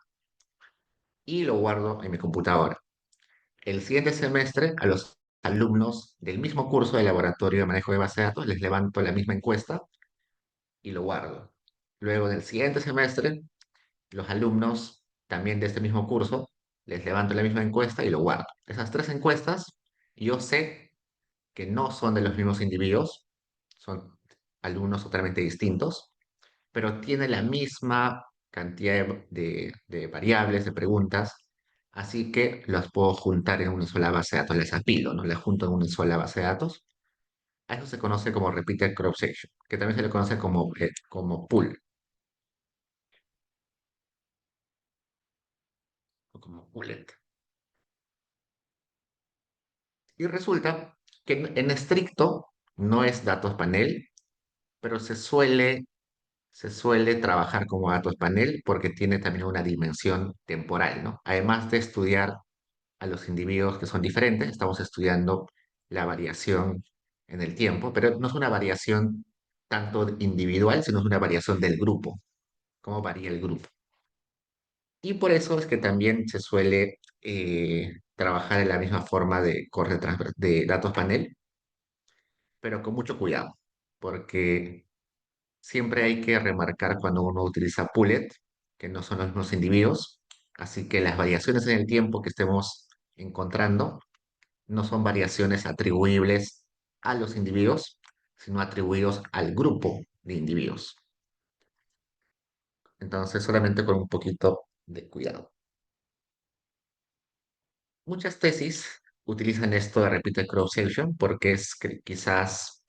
[SPEAKER 1] y lo guardo en mi computadora. El siguiente semestre a los alumnos del mismo curso de laboratorio de manejo de base de datos les levanto la misma encuesta y lo guardo. Luego del siguiente semestre, los alumnos también de este mismo curso les levanto la misma encuesta y lo guardo. Esas tres encuestas yo sé que no son de los mismos individuos, son alumnos totalmente distintos, pero tiene la misma cantidad de variables, de preguntas, así que las puedo juntar en una sola base de datos, las apilo, ¿no? Las junto en una sola base de datos. A eso se conoce como repeated cross section, que también se le conoce como pool o como poolet. Y resulta que en estricto no es datos panel, pero se suele trabajar como datos panel porque tiene también una dimensión temporal, ¿no? Además de estudiar a los individuos que son diferentes, estamos estudiando la variación en el tiempo, pero no es una variación tanto individual, sino es una variación del grupo, cómo varía el grupo. Y por eso es que también se suele trabajar en la misma forma de de datos panel, pero con mucho cuidado, porque siempre hay que remarcar cuando uno utiliza Pullet, que no son los mismos individuos, así que las variaciones en el tiempo que estemos encontrando no son variaciones atribuibles a los individuos, sino atribuidos al grupo de individuos. Entonces, solamente con un poquito de cuidado. Muchas tesis utilizan esto de repeated cross-section porque es quizás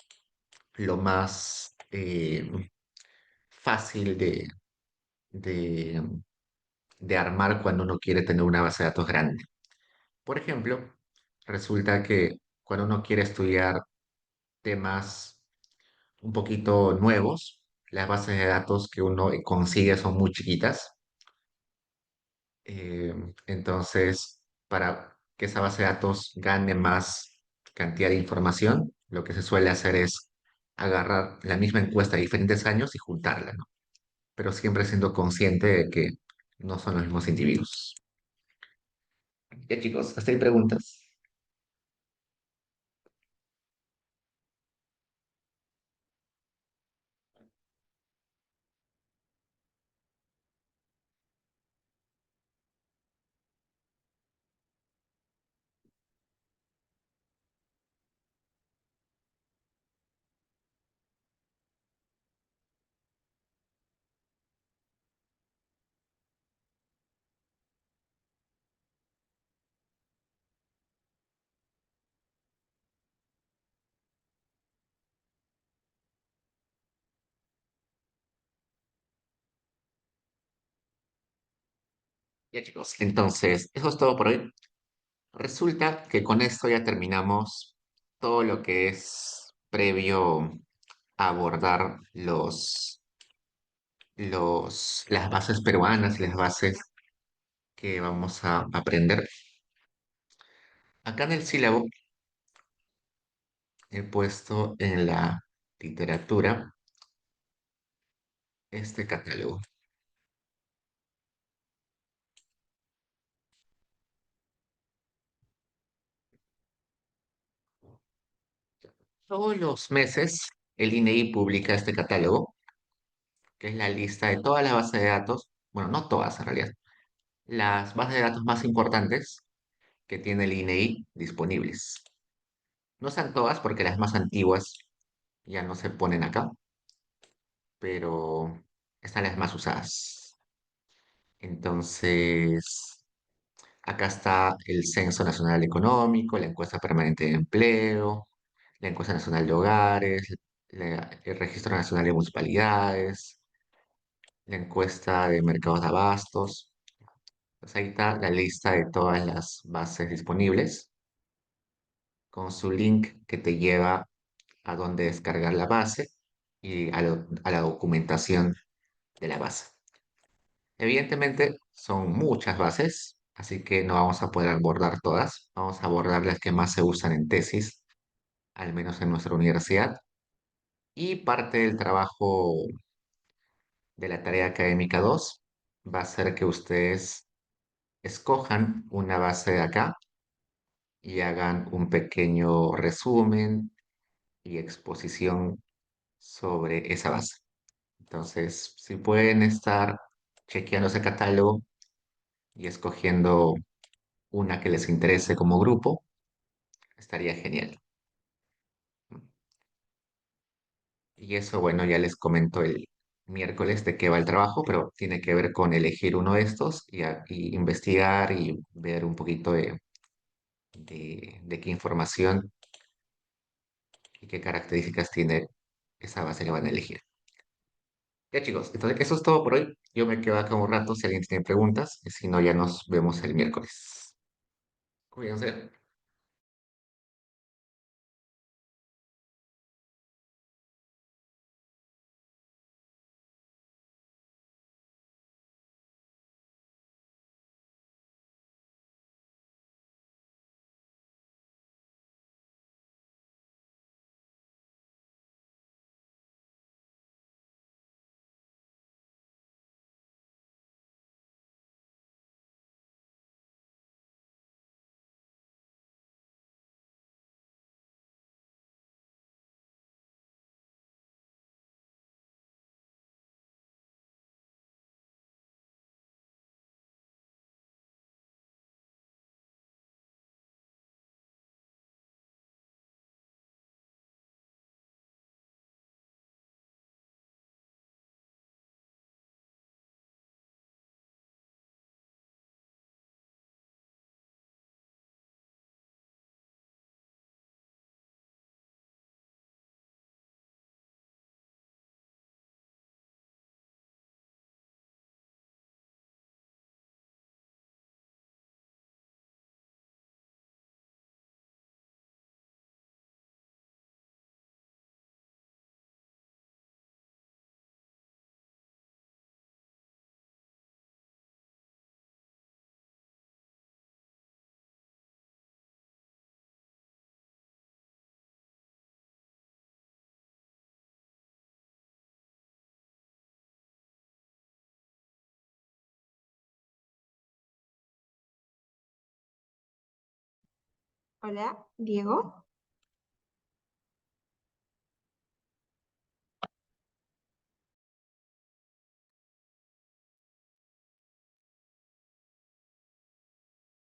[SPEAKER 1] lo más fácil de, de armar cuando uno quiere tener una base de datos grande. Por ejemplo, resulta que cuando uno quiere estudiar temas un poquito nuevos, las bases de datos que uno consigue son muy chiquitas. Eh, entonces, para que esa base de datos gane más cantidad de información, lo que se suele hacer es agarrar la misma encuesta de diferentes años y juntarla, ¿no? Pero siempre siendo consciente de que no son los mismos individuos. Ya chicos, hasta hay preguntas. Ya chicos, entonces, eso es todo por hoy. Resulta que con esto ya terminamos todo lo que es previo a abordar las bases peruanas y las bases que vamos a aprender. Acá en el sílabo he puesto en la literatura este catálogo. Todos los meses, el INEI publica este catálogo, que es la lista de todas las bases de datos, bueno, no todas en realidad, las bases de datos más importantes que tiene el INEI disponibles. No son todas porque las más antiguas ya no se ponen acá, pero están las más usadas. Entonces, acá está el Censo Nacional Económico, la encuesta permanente de empleo, la encuesta nacional de hogares, el Registro Nacional de Municipalidades, la encuesta de mercados de abastos. Pues ahí está la lista de todas las bases disponibles con su link que te lleva a dónde descargar la base y a la documentación de la base. Evidentemente son muchas bases, así que no vamos a poder abordar todas. Vamos a abordar las que más se usan en tesis, al menos en nuestra universidad. Y parte del trabajo de la tarea académica 2 va a ser que ustedes escojan una base de acá y hagan un pequeño resumen y exposición sobre esa base. Entonces, si pueden estar chequeando ese catálogo y escogiendo una que les interese como grupo, estaría genial. Y eso, bueno, ya les comento el miércoles de qué va el trabajo, pero tiene que ver con elegir uno de estos y investigar y ver un poquito de qué información y qué características tiene esa base que van a elegir. Ya chicos, entonces eso es todo por hoy. Yo me quedo acá un rato si alguien tiene preguntas, y si no, ya nos vemos el miércoles. Cuídense.
[SPEAKER 4] Hola, Diego.